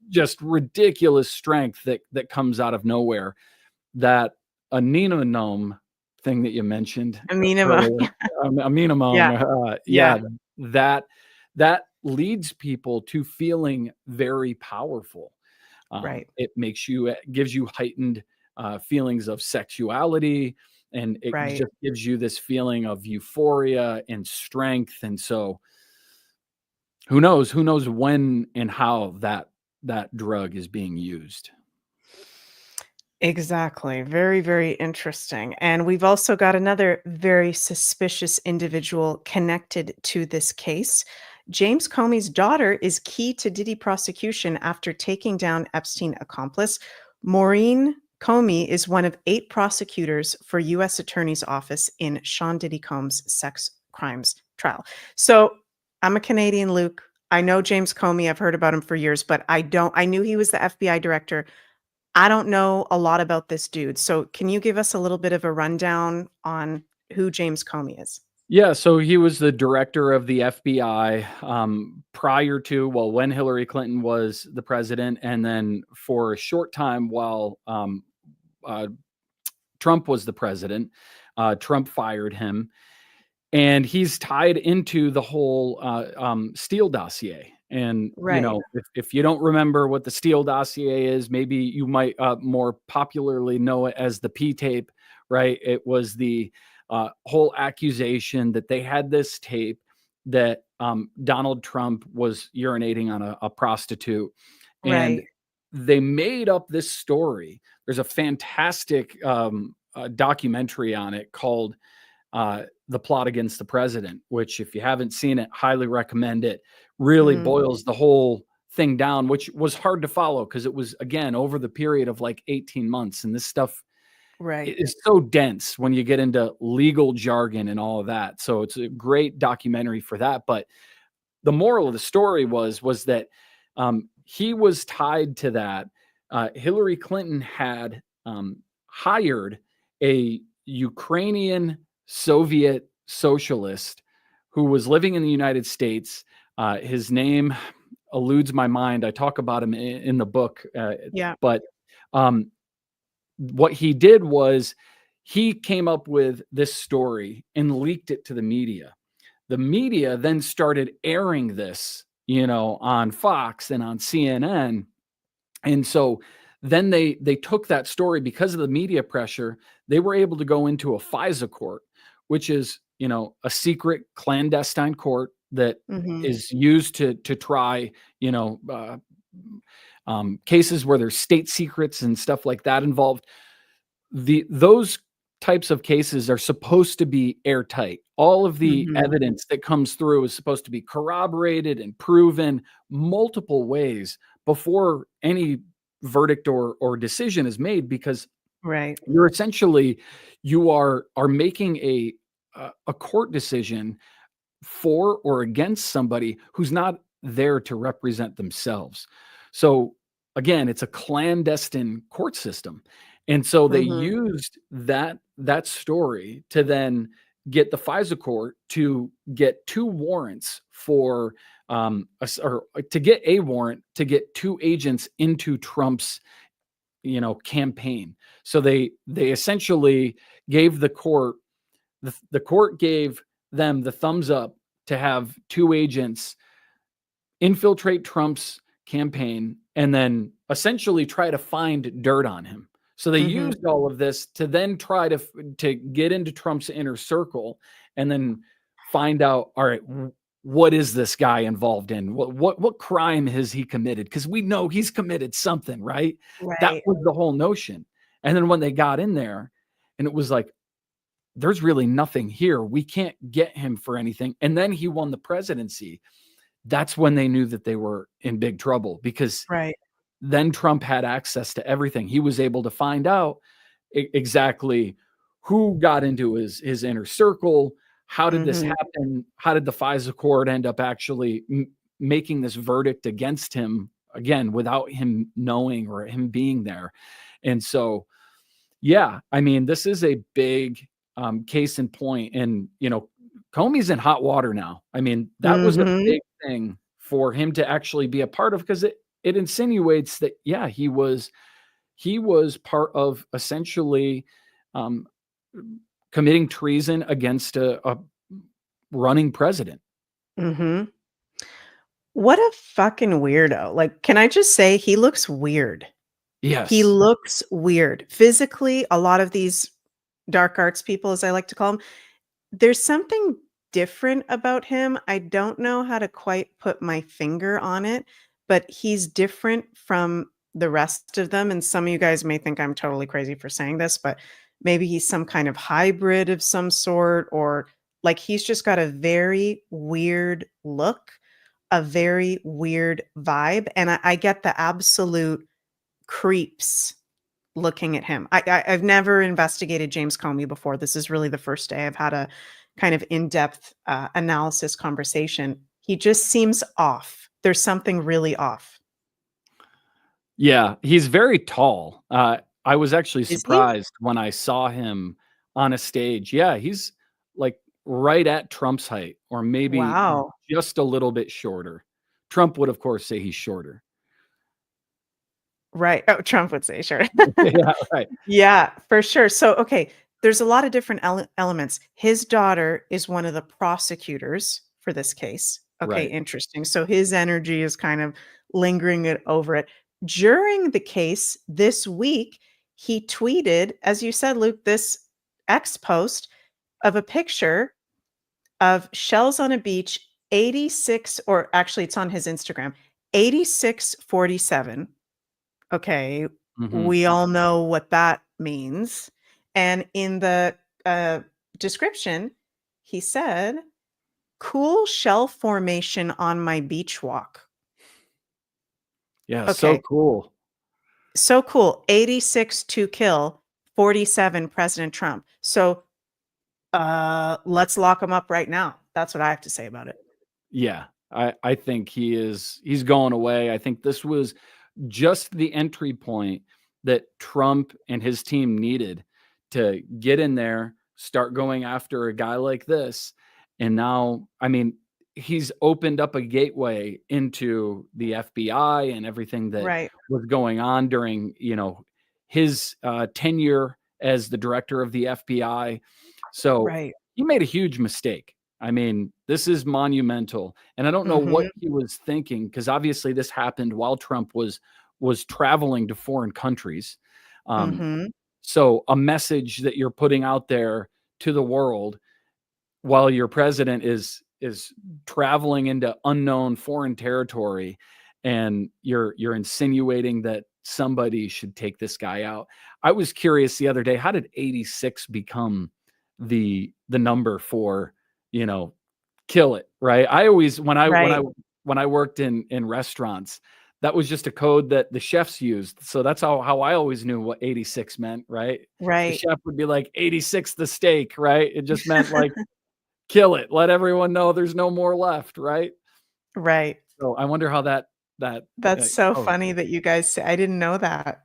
just ridiculous strength that comes out of nowhere. That ameninome thing that you mentioned,
ameninome,
that leads people to feeling very powerful. It gives you heightened feelings of sexuality, and it just gives you this feeling of euphoria and strength. And so who knows when and how that drug is being used.
Exactly. Very, very interesting. And we've also got another very suspicious individual connected to this case. James Comey's daughter is key to Diddy prosecution after taking down Epstein accomplice. Maureen Comey is one of 8 prosecutors for U.S. Attorney's Office in Sean Diddy Combs' sex crimes trial. So I'm a Canadian, Luke. I know James Comey. I've heard about him for years, but I knew he was the FBI director. I don't know a lot about this dude. So can you give us a little bit of a rundown on who James Comey is?
Yeah, so he was the director of the FBI prior to, well, when Hillary Clinton was the president, and then for a short time while uh, Trump was the president. Trump fired him, and he's tied into the whole Steele dossier. And
Right.
if you don't remember what the Steele dossier is, maybe you might more popularly know it as the P tape, right? It was the whole accusation that they had this tape that Donald Trump was urinating on a prostitute, and
Right.
they made up this story. There's a fantastic documentary on it called The Plot Against the President, which, if you haven't seen it, highly recommend it. Really
Mm,
boils the whole thing down, which was hard to follow because it was, again, over the period of like 18 months. And this stuff
right.
is so dense when you get into legal jargon and all of that. So it's a great documentary for that. But the moral of the story was that he was tied to that. Hillary Clinton had hired a Ukrainian Soviet socialist who was living in the United States. His name eludes my mind. I talk about him in the book,
Yeah.
but what he did was he came up with this story and leaked it to the media. The media then started airing this, on Fox and on CNN. And so then they took that story because of the media pressure. They were able to go into a FISA court, which is, a secret clandestine court that
Hmm.
is used to try, cases where there's state secrets and stuff like that involved. Those types of cases are supposed to be airtight. All of the
Hmm.
evidence that comes through is supposed to be corroborated and proven multiple ways before any verdict or decision is made, because
Right.
you're essentially you are making a court decision for or against somebody who's not there to represent themselves. So again, it's a clandestine court system. And so they
Hmm.
used that story to then get the FISA court to get two warrants for or to get a warrant to get two agents into Trump's campaign. So they essentially gave the court gave them the thumbs up to have two agents infiltrate Trump's campaign and then essentially try to find dirt on him. So they
Hmm.
used all of this to then try to get into Trump's inner circle and then find out, all right, what is this guy involved in? What crime has he committed? Because we know he's committed something, right? That
Right.
was the whole notion. And then when they got in there, and it was like, there's really nothing here. We can't get him for anything. And then he won the presidency. That's when they knew that they were in big trouble, because
Right.
then Trump had access to everything. He was able to find out exactly who got into his inner circle. How did this
Hmm.
happen? How did the FISA court end up actually making this verdict against him, again, without him knowing or him being there? And so, yeah, I mean, this is a big case in point. And, Comey's in hot water now. I mean, that was a
Hmm.
big thing for him to actually be a part of, because it insinuates that, yeah, he was part of essentially um, committing treason against a running president.
Hmm. What a fucking weirdo. Like, can I just say he looks weird? He
Yes.
looks weird. Physically, a lot of these dark arts people, as I like to call them, there's something different about him. I don't know how to quite put my finger on it, but he's different from the rest of them. And some of you guys may think I'm totally crazy for saying this, but maybe he's some kind of hybrid of some sort, or like he's just got a very weird look, a very weird vibe. And I get the absolute creeps looking at him. I've never investigated James Comey before. This is really the first day I've had a kind of in-depth analysis conversation. He just seems off. There's something really off.
Yeah, he's very tall. I was actually
Is he?
surprised when I saw him on a stage. Yeah, he's like right at Trump's height, or maybe
Wow.
just a little bit shorter. Trump would, of course, say he's shorter.
Right. Oh, Trump would say, sure.
Yeah, right.
Yeah, for sure. So, okay, there's a lot of different elements. His daughter is one of the prosecutors for this case. Okay,
Right.
interesting. So his energy is kind of lingering it over it. During the case this week, he tweeted, as you said, Luke, this X post of a picture of shells on a beach, 86, or actually it's on his Instagram, 8647. Okay,
Mhm.
we all know what that means. And in the description, he said, "Cool shell formation on my beach walk."
Yeah, so
Okay,
cool.
so cool. 86 to kill, 47 President Trump. So let's lock him up right now. That's what I have to say about it.
Yeah, I think he's going away. I think this was just the entry point that Trump and his team needed to get in there, start going after a guy like this. And now, I mean, he's opened up a gateway into the FBI and everything that
Right,
was going on during, his tenure as the director of the FBI. So
right.
he made a huge mistake. I mean, this is monumental. And I don't know what
Mhm,
he was thinking, because obviously this happened while Trump was traveling to foreign countries. Um,
mhm.
so a message that you're putting out there to the world while your president is traveling into unknown foreign territory, and you're insinuating that somebody should take this guy out. I was curious the other day, how did 86 become the number for, you know, kill it, right? I always
Right,
when I worked in restaurants, that was just a code that the chefs used. So that's how I always knew what 86 meant, right? The
right.
chef would be like 86 the steak, right? It just meant like kill it, let everyone know there's no more left, right?
Right.
So I wonder how that
That's so
oh,
funny that you guys say I didn't know that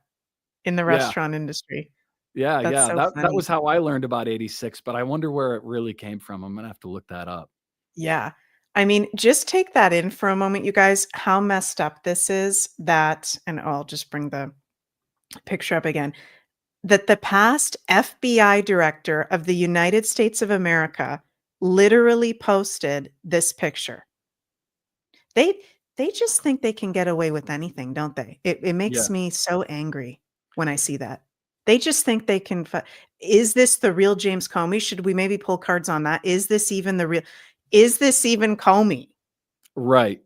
in the
yeah.
restaurant industry.
Yeah,
That's
yeah.
so
That
funny.
was how I learned about 86, but I wonder where it really came from. I'm gonna have to look that up.
Yeah. I mean, just take that in for a moment, you guys, how messed up this is that, and I'll just bring the picture up again, that the past FBI director of the United States of America literally posted this picture. They they just think they can get away with anything, don't they? It
Yeah.
makes me so angry when I see that. They just think they can is this the real James Comey? Should we maybe pull cards on that? Is this even Comey?
Right.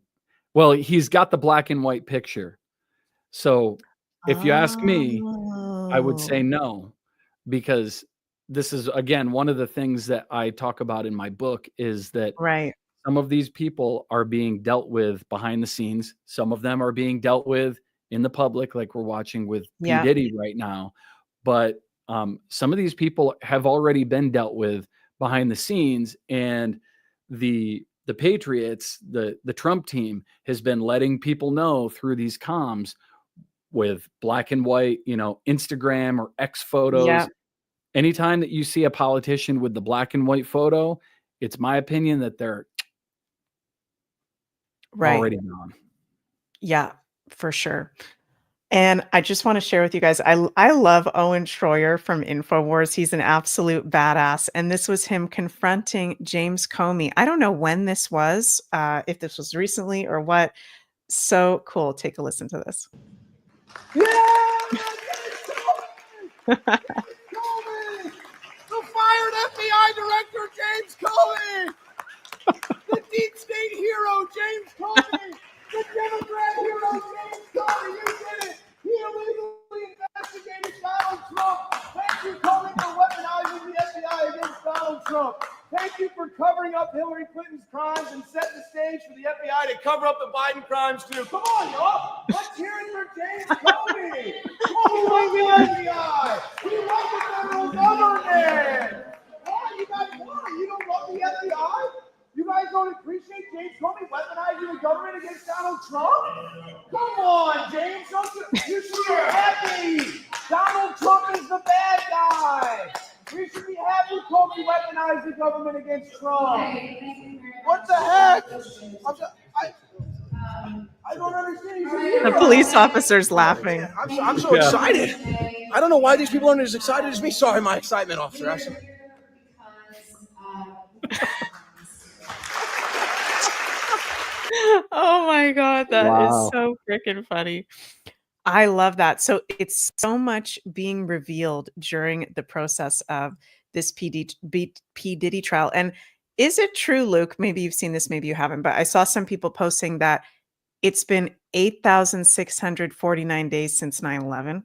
Well, he's got the black and white picture. So if you ask me, I would say
Oh,
no, because this is again one of the things that I talk about in my book is that
right.
some of these people are being dealt with behind the scenes. Some of them are being dealt with in the public, like we're watching with P.
Yeah,
Diddy right now. But some of these people have already been dealt with behind the scenes, and the Patriots, the Trump team, has been letting people know through these comms with black and white, Instagram or X
yeah,
photos. Anytime that you see a politician with the black and white photo, it's my opinion that they're
right.
already gone.
Yeah, for sure. And I just want to share with you guys, I love Owen Schroyer from InfoWars. He's an absolute badass. And this was him confronting James Comey. I don't know when this was, if this was recently or what. So cool. Take a listen to this.
Comey! The fired FBI director, James Comey! The deep state hero, James Comey! The Democrat hero, James Comey! You did it! He illegally investigated Donald Trump! Thank you, Comey, for weaponizing the FBI against Donald Trump! Thank you for covering up Hillary Clinton's crimes and set the stage for the FBI to cover up the Biden crimes, too. Come on, y'all! Let's hear it for James Comey! We love the FBI! We love the federal government! Why? You don't love the FBI? You guys don't appreciate James Comey weaponizing the government against Donald Trump? Come on, James. You should be happy. Donald Trump is the bad guy. We should be happy Comey to weaponize the government against Trump. What the heck? I don't understand. He's a
The
hero.
police officer's laughing.
I'm so excited. I don't know why these people aren't as excited as me. Sorry, my excitement, officer.
Oh my God, that is
Wow.
so freaking funny. I love that. So it's so much being revealed during the process of this P. Diddy trial. And is it true, Luke? Maybe you've seen this, maybe you haven't, but I saw some people posting that it's been 8,649 days since 9/11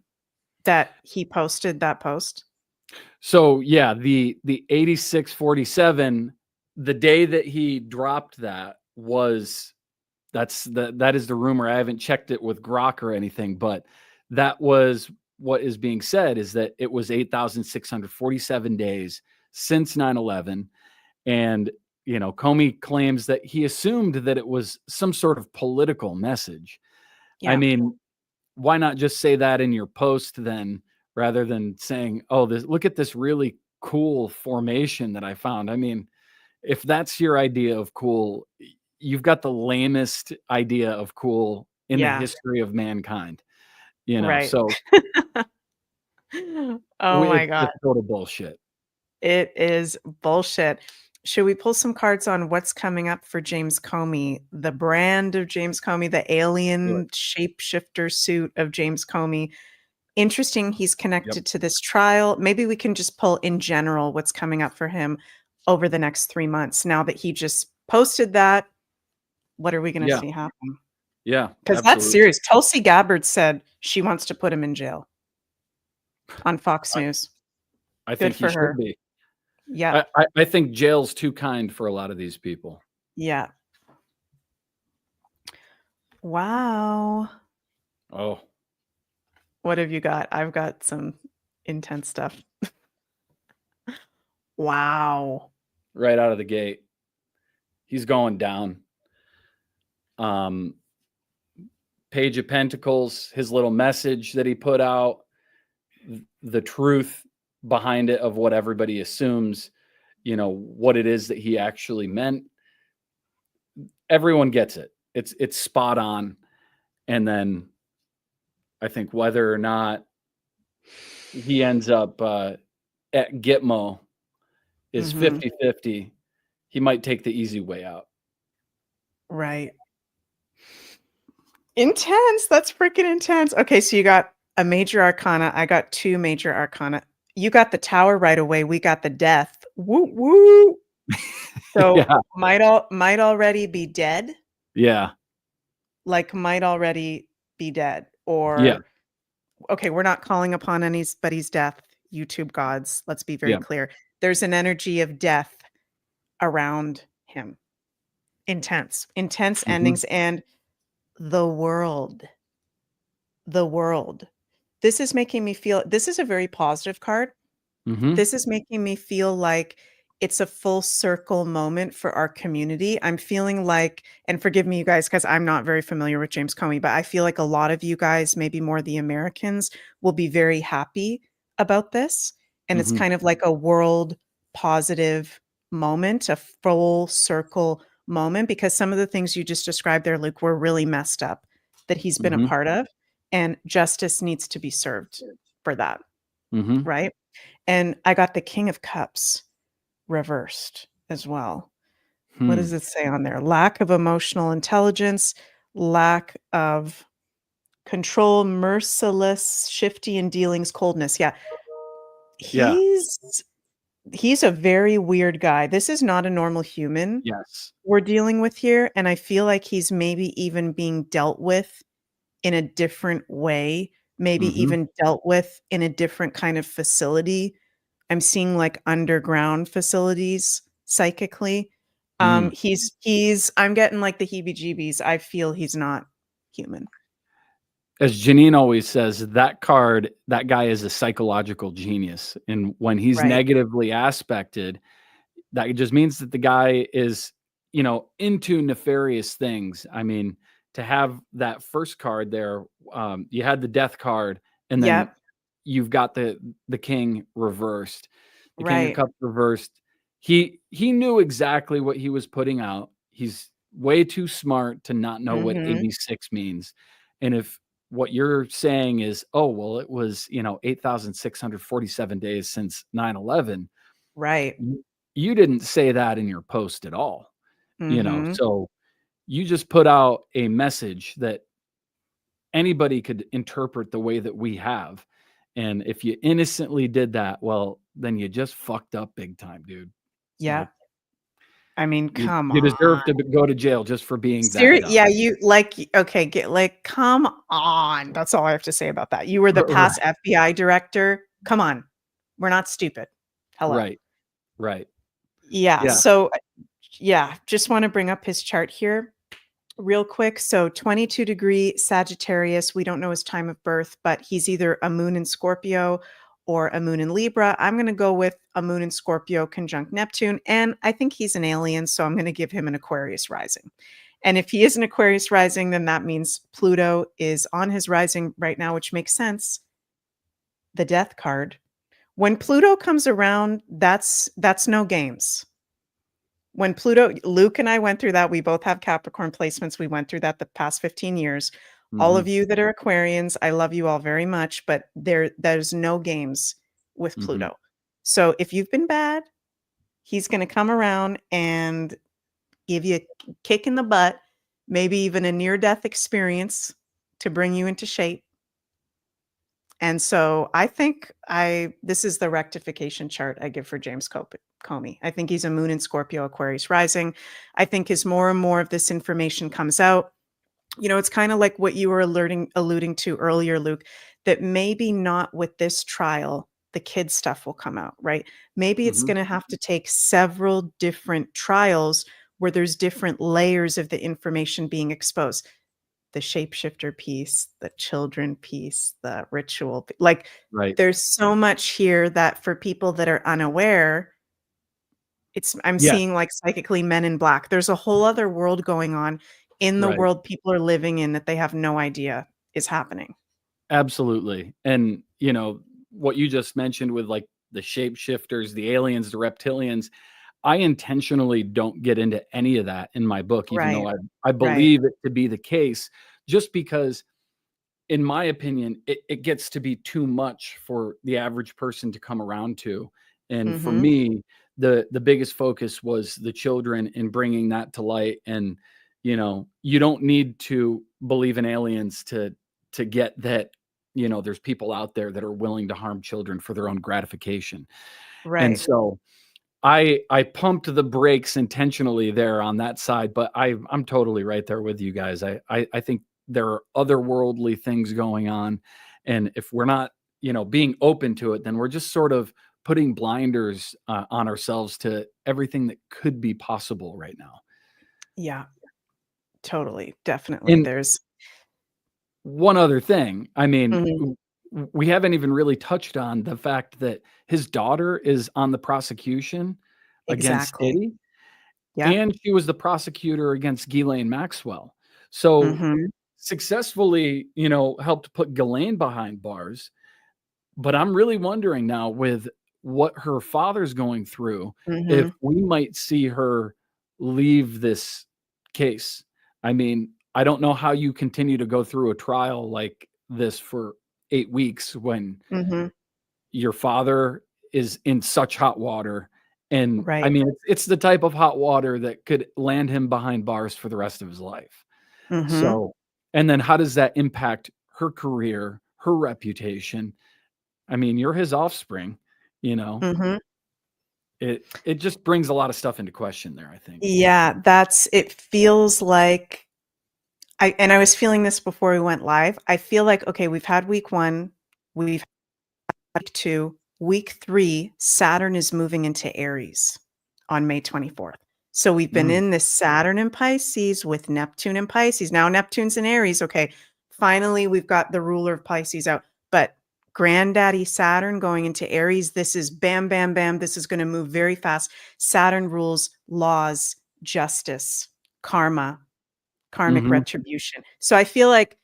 that he posted that post.
So yeah, the 8647, the day that he dropped that that is the rumor. I haven't checked it with Grok or anything, but that was what is being said, is that it was 8,647 days since 9/11. And, Comey claims that he assumed that it was some sort of political message. I
Yeah.
mean, why not just say that in your post then, rather than saying, oh, look at this really cool formation that I found. I mean, if that's your idea of cool, you've got the lamest idea of cool in the
Yeah.
history of mankind.
Right.
So
Oh my
it's
God.
just total bullshit.
It is bullshit. Should we pull some cards on what's coming up for James Comey, the brand of James Comey, the alien shapeshifter suit of James Comey? Interesting, he's connected to this trial. Maybe we can just pull in general what's coming up for him over the next 3 months. Now that he just posted that, what are we going to see happen?
Yeah.
Because that's serious. Tulsi Gabbard said she wants to put him in jail on Fox News.
I
Good
think
for
he
her.
should be.
Yeah.
I think jail's too kind for a lot of these people.
Yeah. Wow.
Oh.
What have you got? I've got some intense stuff. Wow.
Right out of the gate. He's going down. Page of Pentacles, his little message that he put out, the truth behind it of what everybody assumes, what it is that he actually meant. Everyone gets it. It's spot on. And then I think whether or not he ends up at Gitmo is 50-50. He might take the easy way out.
Right. Intense. That's freaking intense. Okay, so you got a major arcana. I got 2 major arcana. You got the Tower right away. We got the Death. Woo woo. So might already be dead.
Yeah.
Like might already be dead. Or okay, we're not calling upon anybody's death, YouTube gods. Let's be very clear. There's an energy of death around him. Intense endings. And the world. This is making me feel, this is a very positive card. This is making me feel like it's a full circle moment for our community. I'm feeling like, and forgive me, you guys, because I'm not very familiar with James Comey, but I feel like a lot of you guys, maybe more the Americans, will be very happy about this. And it's kind of like a world positive moment, a full circle moment, because some of the things you just described there, Luke, were really messed up that he's been a part of, and justice needs to be served for that. Right. And I got the King of Cups reversed as well. What does it say on there? Lack of emotional intelligence, lack of control, merciless, shifty in dealings, coldness. Yeah. He's a very weird guy. This is not a normal human we're dealing with here. And I feel like he's maybe even being dealt with in a different way, maybe even dealt with in a different kind of facility. I'm seeing like underground facilities psychically. I'm getting like the heebie-jeebies. I feel he's not human.
As Janine always says, that guy is a psychological genius. And when he's negatively aspected, that just means that the guy is, into nefarious things. I mean, to have that first card there, you had the Death card, and then you've got the King reversed, the King of Cups reversed. he knew exactly what he was putting out. He's way too smart to not know what
Mhm.
86 means. And if what you're saying is, oh, well, it was, 8,647 days since 9/11,
Right.
you didn't say that in your post at all,
Mhm.
so you just put out a message that anybody could interpret the way that we have. And if you innocently did that, well, then you just fucked up big time, dude.
Yeah. I mean,
You
come
you
on.
deserve to go to jail just for being that dumb.
Yeah, you okay, come on. That's all I have to say about that. You were the
Right.
past FBI director. Come on. We're not stupid. Hello.
Right. Right.
Yeah.
Yeah.
So, yeah, just want to bring up his chart here real quick. So, 22-degree Sagittarius. We don't know his time of birth, but he's either a moon in Scorpio or a moon in Libra. I'm going to go with a moon in Scorpio conjunct Neptune. And I think he's an alien. So, I'm going to give him an Aquarius rising. And if he is an Aquarius rising, then that means Pluto is on his rising right now, which makes sense. The death card. When Pluto comes around, that's no games. When Pluto, Luke and I went through that. We both have Capricorn placements. We went through that the past 15 years. All of you that are Aquarians, I love you all very much, but there's no games with Pluto. So if you've been bad, he's going to come around and give you a kick in the butt, maybe even a near-death experience to bring you into shape. And so I think this is the rectification chart I give for James Comey. I think he's a moon in Scorpio Aquarius rising. I think as more and more of this information comes out, it's kind of like what you were alluding to earlier, Luke, that maybe not with this trial, the kid stuff will come out, right? Maybe it's going to have to take several different trials where there's different layers of the information being exposed. The shapeshifter piece, the children piece, the ritual.
Right.
There's so much here that for people that are unaware, I'm
Yeah.
seeing like psychically Men in Black. There's a whole other world going on in the
Right.
world people are living in that they have no idea is happening.
Absolutely. And, what you just mentioned with like the shapeshifters, the aliens, the reptilians, I intentionally don't get into any of that in my book, even though
Right.
I believe it to be the case, just because, in my opinion, it gets to be too much for the average person to come around to. And for
Mhm.
me, the biggest focus was the children and bringing that to light. And, you don't need to believe in aliens to get that, there's people out there that are willing to harm children for their own gratification. And
Right.
so I pumped the brakes intentionally there on that side, but I'm totally right there with you guys. I think there are otherworldly things going on, and if we're not, being open to it, then we're just sort of putting blinders on ourselves to everything that could be possible right now.
Yeah. Totally. Definitely.
And
There's
one other thing, I mean,
Mhm.
we haven't even really touched on the fact that his daughter is on the prosecution against
Exactly.
Diddy.
Yeah.
And she was the prosecutor against Ghislaine Maxwell. So
Mhm.
successfully, helped put Ghislaine behind bars. But I'm really wondering now with what her father's going through, if
Mhm.
we might see her leave this case. I mean, I don't know how you continue to go through a trial like this for 8 weeks when
Mhm.
your father is in such hot water. And I
Right.
mean, it's the type of hot water that could land him behind bars for the rest of his life.
Mhm.
So, and then how does that impact her career, her reputation? I mean, you're his offspring, you know.
Mhm.
It just brings a lot of stuff into question there, I think.
Yeah, it feels like I was feeling this before we went live. I feel like, okay, we've had week 1, we've had week 2, week 3, Saturn is moving into Aries on May 24th. So we've been
Mm,
in this Saturn in Pisces with Neptune in Pisces. Now Neptune's in Aries. Okay, finally we've got the ruler of Pisces out. But granddaddy Saturn going into Aries, this is bam, bam, bam. This is going to move very fast. Saturn rules laws, justice, karma, karmic
mhm,
retribution. So I feel like,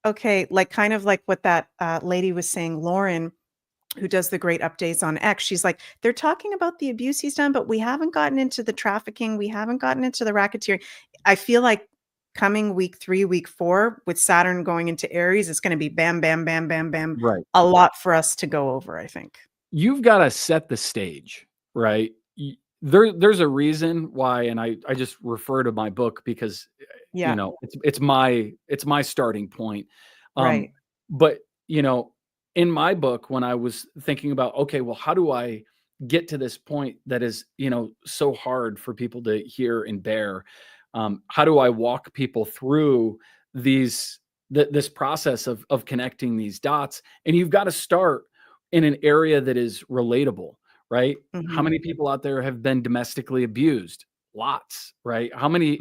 okay, like kind of like what that lady was saying, Lauren, who does the great updates on X, she's like, they're talking about the abuse he's done, but we haven't gotten into the trafficking. We haven't gotten into the racketeering. I feel like coming week 3, week 4, with Saturn going into Aries, it's going to be bam, bam, bam, bam, bam.
Right.
A lot for us to go over, I think.
You've got to set the stage, right? There's a reason why, and I just refer to my book because,
Yeah.
you know, it's my starting point.
Right.
But, you know, in my book, when I was thinking about, okay, well, how do I get to this point that is, you know, so hard for people to hear and bear? How do I walk people through this process of connecting these dots? And you've got to start in an area that is relatable, right? How many people out there have been domestically abused? Lots, right? How many,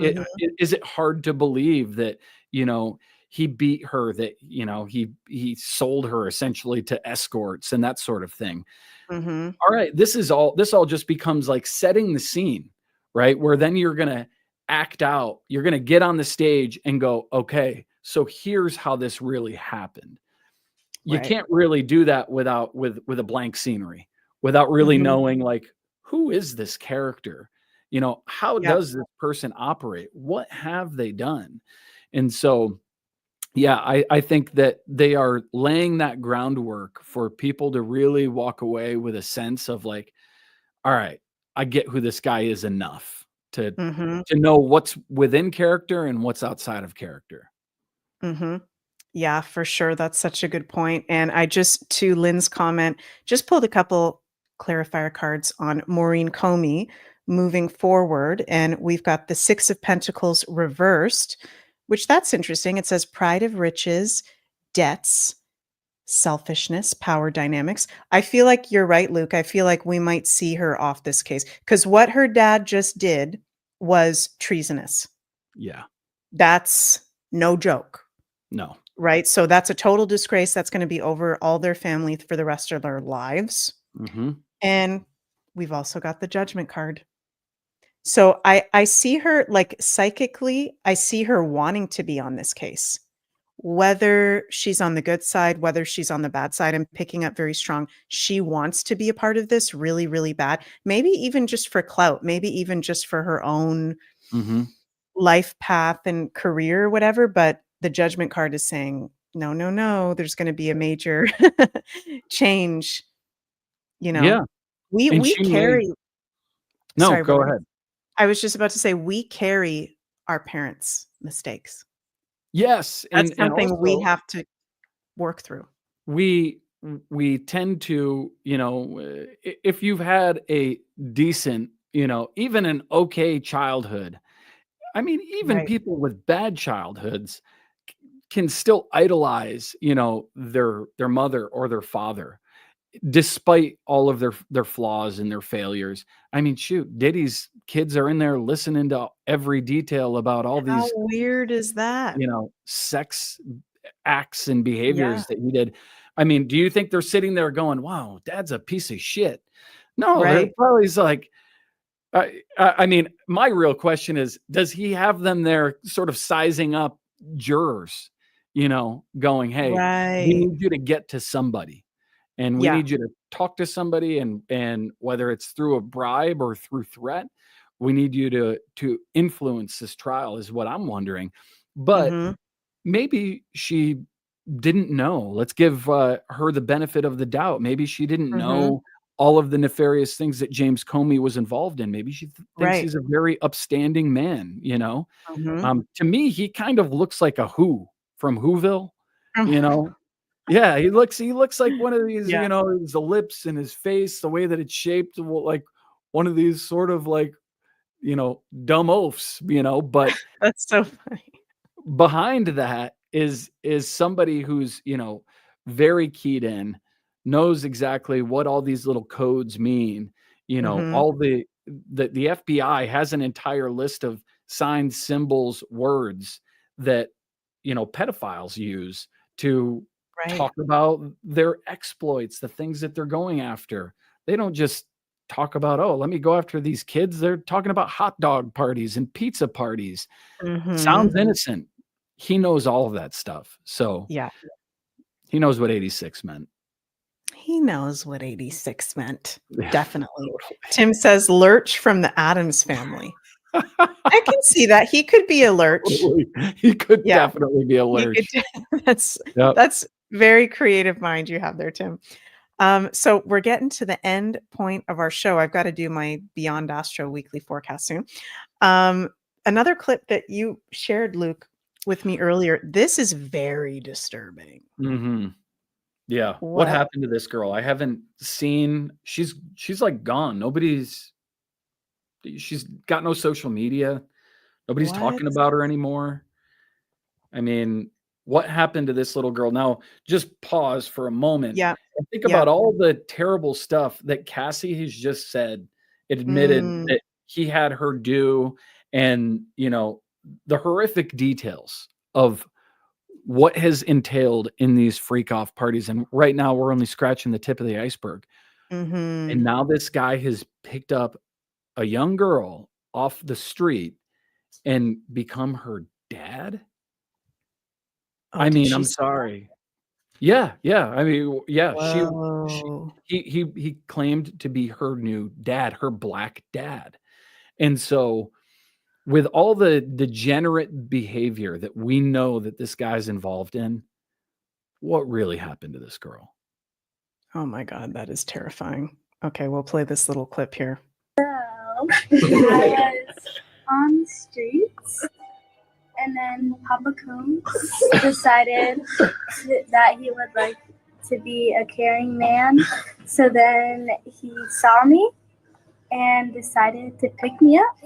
is it hard to believe that, you know, he beat her, that, you know, he sold her essentially to escorts and that sort of thing. All right. This all just becomes like setting the scene, right? Where then you're going to act out, you're going to get on the stage and go, okay, so here's how this really happened. You can't really do that with a blank scenery, without really knowing, like, who is this character? You know, how does this person operate? What have they done? And so, yeah, I think that they are laying that groundwork for people to really walk away with a sense of like, all right, I get who this guy is enough to know what's within character and what's outside of character.
Yeah, for sure. That's such a good point. And I just, to Lynn's comment, just pulled a couple clarifier cards on Maureen Comey moving forward. And we've got the 6 of Pentacles reversed, which that's interesting. It says pride of riches, debts, selfishness, power dynamics. I feel like you're right, Luke. I feel like we might see her off this case because what her dad just did was treasonous.
Yeah.
That's no joke.
No.
Right? So that's a total disgrace. That's going to be over all their family for the rest of their lives. And we've also got the Judgment card. So I see her, like, psychically, I see her wanting to be on this case. Whether she's on the good side, whether she's on the bad side, I'm picking up very strong. She wants to be a part of this really, really bad. Maybe even just for clout, maybe even just for her own life path and career or whatever. But the Judgment card is saying, no, no, no, there's going to be a major change. You know,
Yeah.
we carry.
No,
Sorry,
go ahead.
I was just about to say, we carry our parents' mistakes.
Yes.
That's something
also,
we have to work through.
We tend to, you know, if you've had a decent, you know, even an okay childhood, I mean, even people with bad childhoods can still idolize, you know, their mother or their father, despite all of their flaws and their failures. I mean, shoot, Diddy's kids are in there listening to every detail about all
How
these,
weird is that?
you know, sex acts and behaviors that he did. I mean, do you think they're sitting there going, wow, dad's a piece of shit? No, they're probably like, I mean, my real question is, does he have them there sort of sizing up jurors, you know, going, hey, we need you to get to somebody. And we need you to talk to somebody, and whether it's through a bribe or through threat, we need you to influence this trial, is what I'm wondering. But maybe she didn't know. Let's give her the benefit of the doubt. Maybe she didn't know all of the nefarious things that James Comey was involved in. Maybe she thinks he's a very upstanding man, you know. To me, he kind of looks like a Who from Whoville, you know. Yeah, he looks like one of these, you know, the lips and his face, the way that it's shaped, like one of these sort of like, you know, dumb oafs, you know. But
that's so funny.
Behind that is somebody who's, you know, very keyed in, knows exactly what all these little codes mean. You know, all the FBI has an entire list of signs, symbols, words that, you know, pedophiles use to talk about their exploits, the things that they're going after. They don't just talk about, oh, let me go after these kids. They're talking about hot dog parties and pizza parties. Sounds innocent. He knows all of that stuff. So he knows what 86 meant.
He knows what 86 meant.
Yeah,
Definitely.
totally.
Tim says Lurch from the Addams Family. I can see that. He could be a Lurch.
Totally. He could
Yeah.
definitely be a
He could
lurch.
that's
Yep.
that's very creative mind you have there, Tim. So we're getting to the end point of our show. I've got to do my Beyond Astro weekly forecast soon. Another clip that you shared, Luke, with me earlier. This is very disturbing.
Hmm. Yeah. What
What?
happened to this girl? I haven't seen. She's like gone. She's got no social media. Nobody's talking
What?
about her anymore. I mean, what happened to this little girl? Now, just pause for a moment
Yeah.
and think
Yeah.
about all the terrible stuff that Cassie has just said, admitted
Mm,
that he had her do, and the horrific details of what has entailed in these freak off parties. And right now, we're only scratching the tip of the iceberg.
mhm.
And now this guy has picked up a young girl off the street and become her dad.
Oh,
I
did
mean,
she
I'm
say that?
sorry. Yeah, yeah. I mean, yeah,
Whoa.
he claimed to be her new dad, her black dad. And so with all the degenerate behavior that we know that this guy's involved in, what really happened to this girl?
Oh my God, that is terrifying. Okay, we'll play this little clip here.
I was on the streets, and then Papa Combs decided that he would like to be a caring man. So then he saw me and decided to pick me up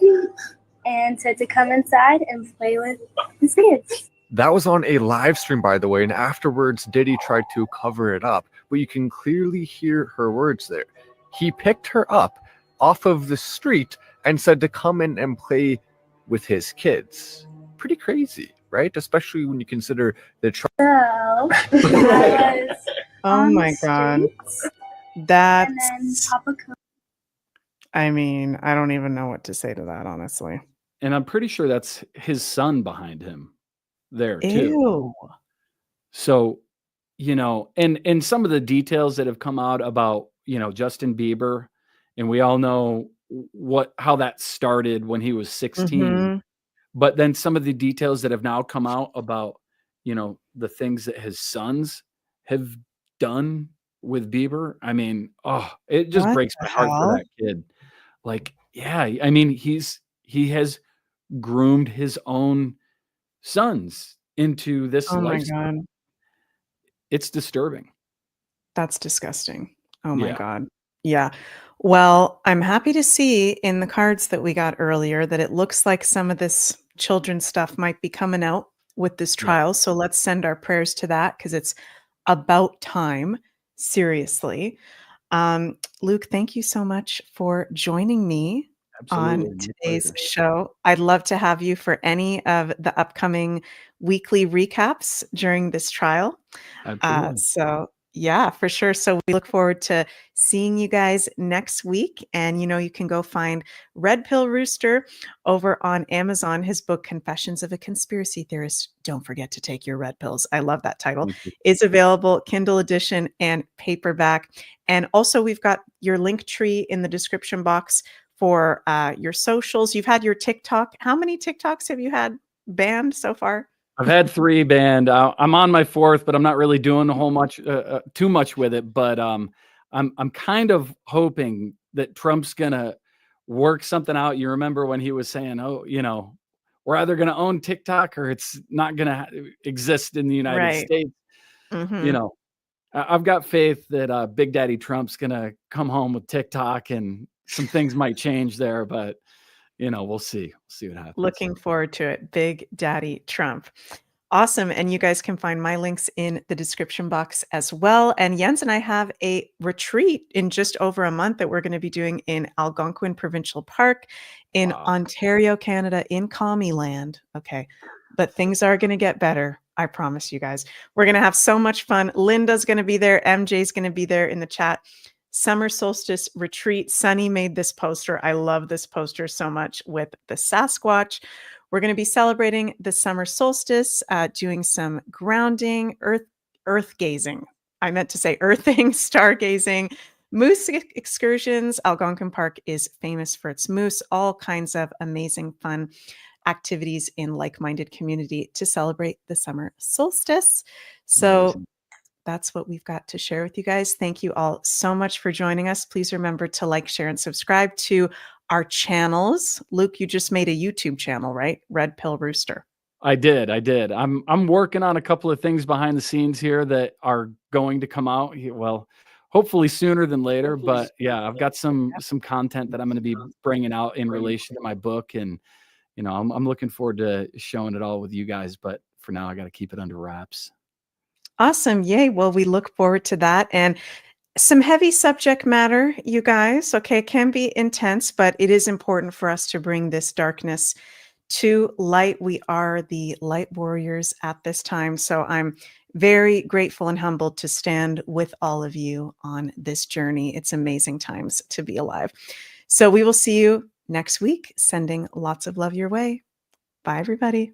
and said to come inside and play with his kids.
That was on a live stream, by the way, and afterwards Diddy tried to cover it up, but you can clearly hear her words there. He picked her up off of the street and said to come in and play with his kids. Pretty crazy, right? Especially when you consider the
So I was
Oh
on
my
the
God.
streets, and then
That's,
Papa Combs.
I mean, I don't even know what to say to that, honestly.
And I'm pretty sure that's his son behind him there too.
Ew.
So, and some of the details that have come out about, Justin Bieber, and we all know how that started when he was 16.
Mhm.
But then some of the details that have now come out about, the things that his sons have done with Bieber. I mean, it just
What
breaks
the
my heart for
hell?
that kid. Like, yeah, I mean, he has groomed his own sons into this
Oh my
lifestyle.
God.
It's disturbing.
That's disgusting. Oh my
Yeah.
God. Yeah. Well, I'm happy to see in the cards that we got earlier that it looks like some of this children's stuff might be coming out with this
Yeah.
trial. So let's send our prayers to that because it's about time. Seriously. Luke, thank you so much for joining me
Absolutely.
on
My
today's
pleasure.
show. I'd love to have you for any of the upcoming weekly recaps during this trial.
Absolutely.
So yeah, for sure. So we look forward to seeing you guys next week. And you can go find Redpill Rooster over on Amazon. His book, Confessions of a Conspiracy Theorist. Don't forget to take your red pills. I love that title.
Thank you.
Is available Kindle edition and paperback. And also we've got your link tree in the description box for your socials. You've had your TikTok. How many TikToks have you had banned so far?
I've had 3 banned. I'm on my 4th, but I'm not really doing a whole much, too much with it. But I'm kind of hoping that Trump's gonna work something out. You remember when he was saying, "Oh, we're either gonna own TikTok or it's not gonna exist in the United
Right.
States."
Mhm.
I've got faith that Big Daddy Trump's gonna come home with TikTok, and some things might change there. But we'll see. We'll see what happens.
Looking forward to it. Big Daddy Trump. Awesome. And you guys can find my links in the description box as well. And Jens and I have a retreat in just over a month that we're going to be doing in Algonquin Provincial Park in
Wow.
Ontario, Canada, in Commie Land. Okay. But things are going to get better. I promise you guys. We're going to have so much fun. Linda's going to be there. MJ's going to be there in the chat. Summer solstice retreat. Sunny made this poster. I love this poster so much with the Sasquatch. We're going to be celebrating the summer solstice, doing some grounding, earth gazing. I meant to say earthing, stargazing, moose excursions. Algonquin Park is famous for its moose, all kinds of amazing fun activities in like-minded community to celebrate the summer solstice. So that's what we've got to share with you guys. Thank you all so much for joining us. Please remember to like, share, and subscribe to our channels. Luke, you just made a YouTube channel, right? Redpill Rooster.
I did. I'm working on a couple of things behind the scenes here that are going to come out. Well, hopefully sooner than later. But yeah, I've got some content that I'm going to be bringing out in relation to my book, and I'm looking forward to showing it all with you guys. But for now, I got to keep it under wraps.
Awesome. Yay. Well, we look forward to that. And some heavy subject matter, you guys. Okay, it can be intense, but it is important for us to bring this darkness to light. We are the light warriors at this time. So I'm very grateful and humbled to stand with all of you on this journey. It's amazing times to be alive. So we will see you next week, sending lots of love your way. Bye, everybody.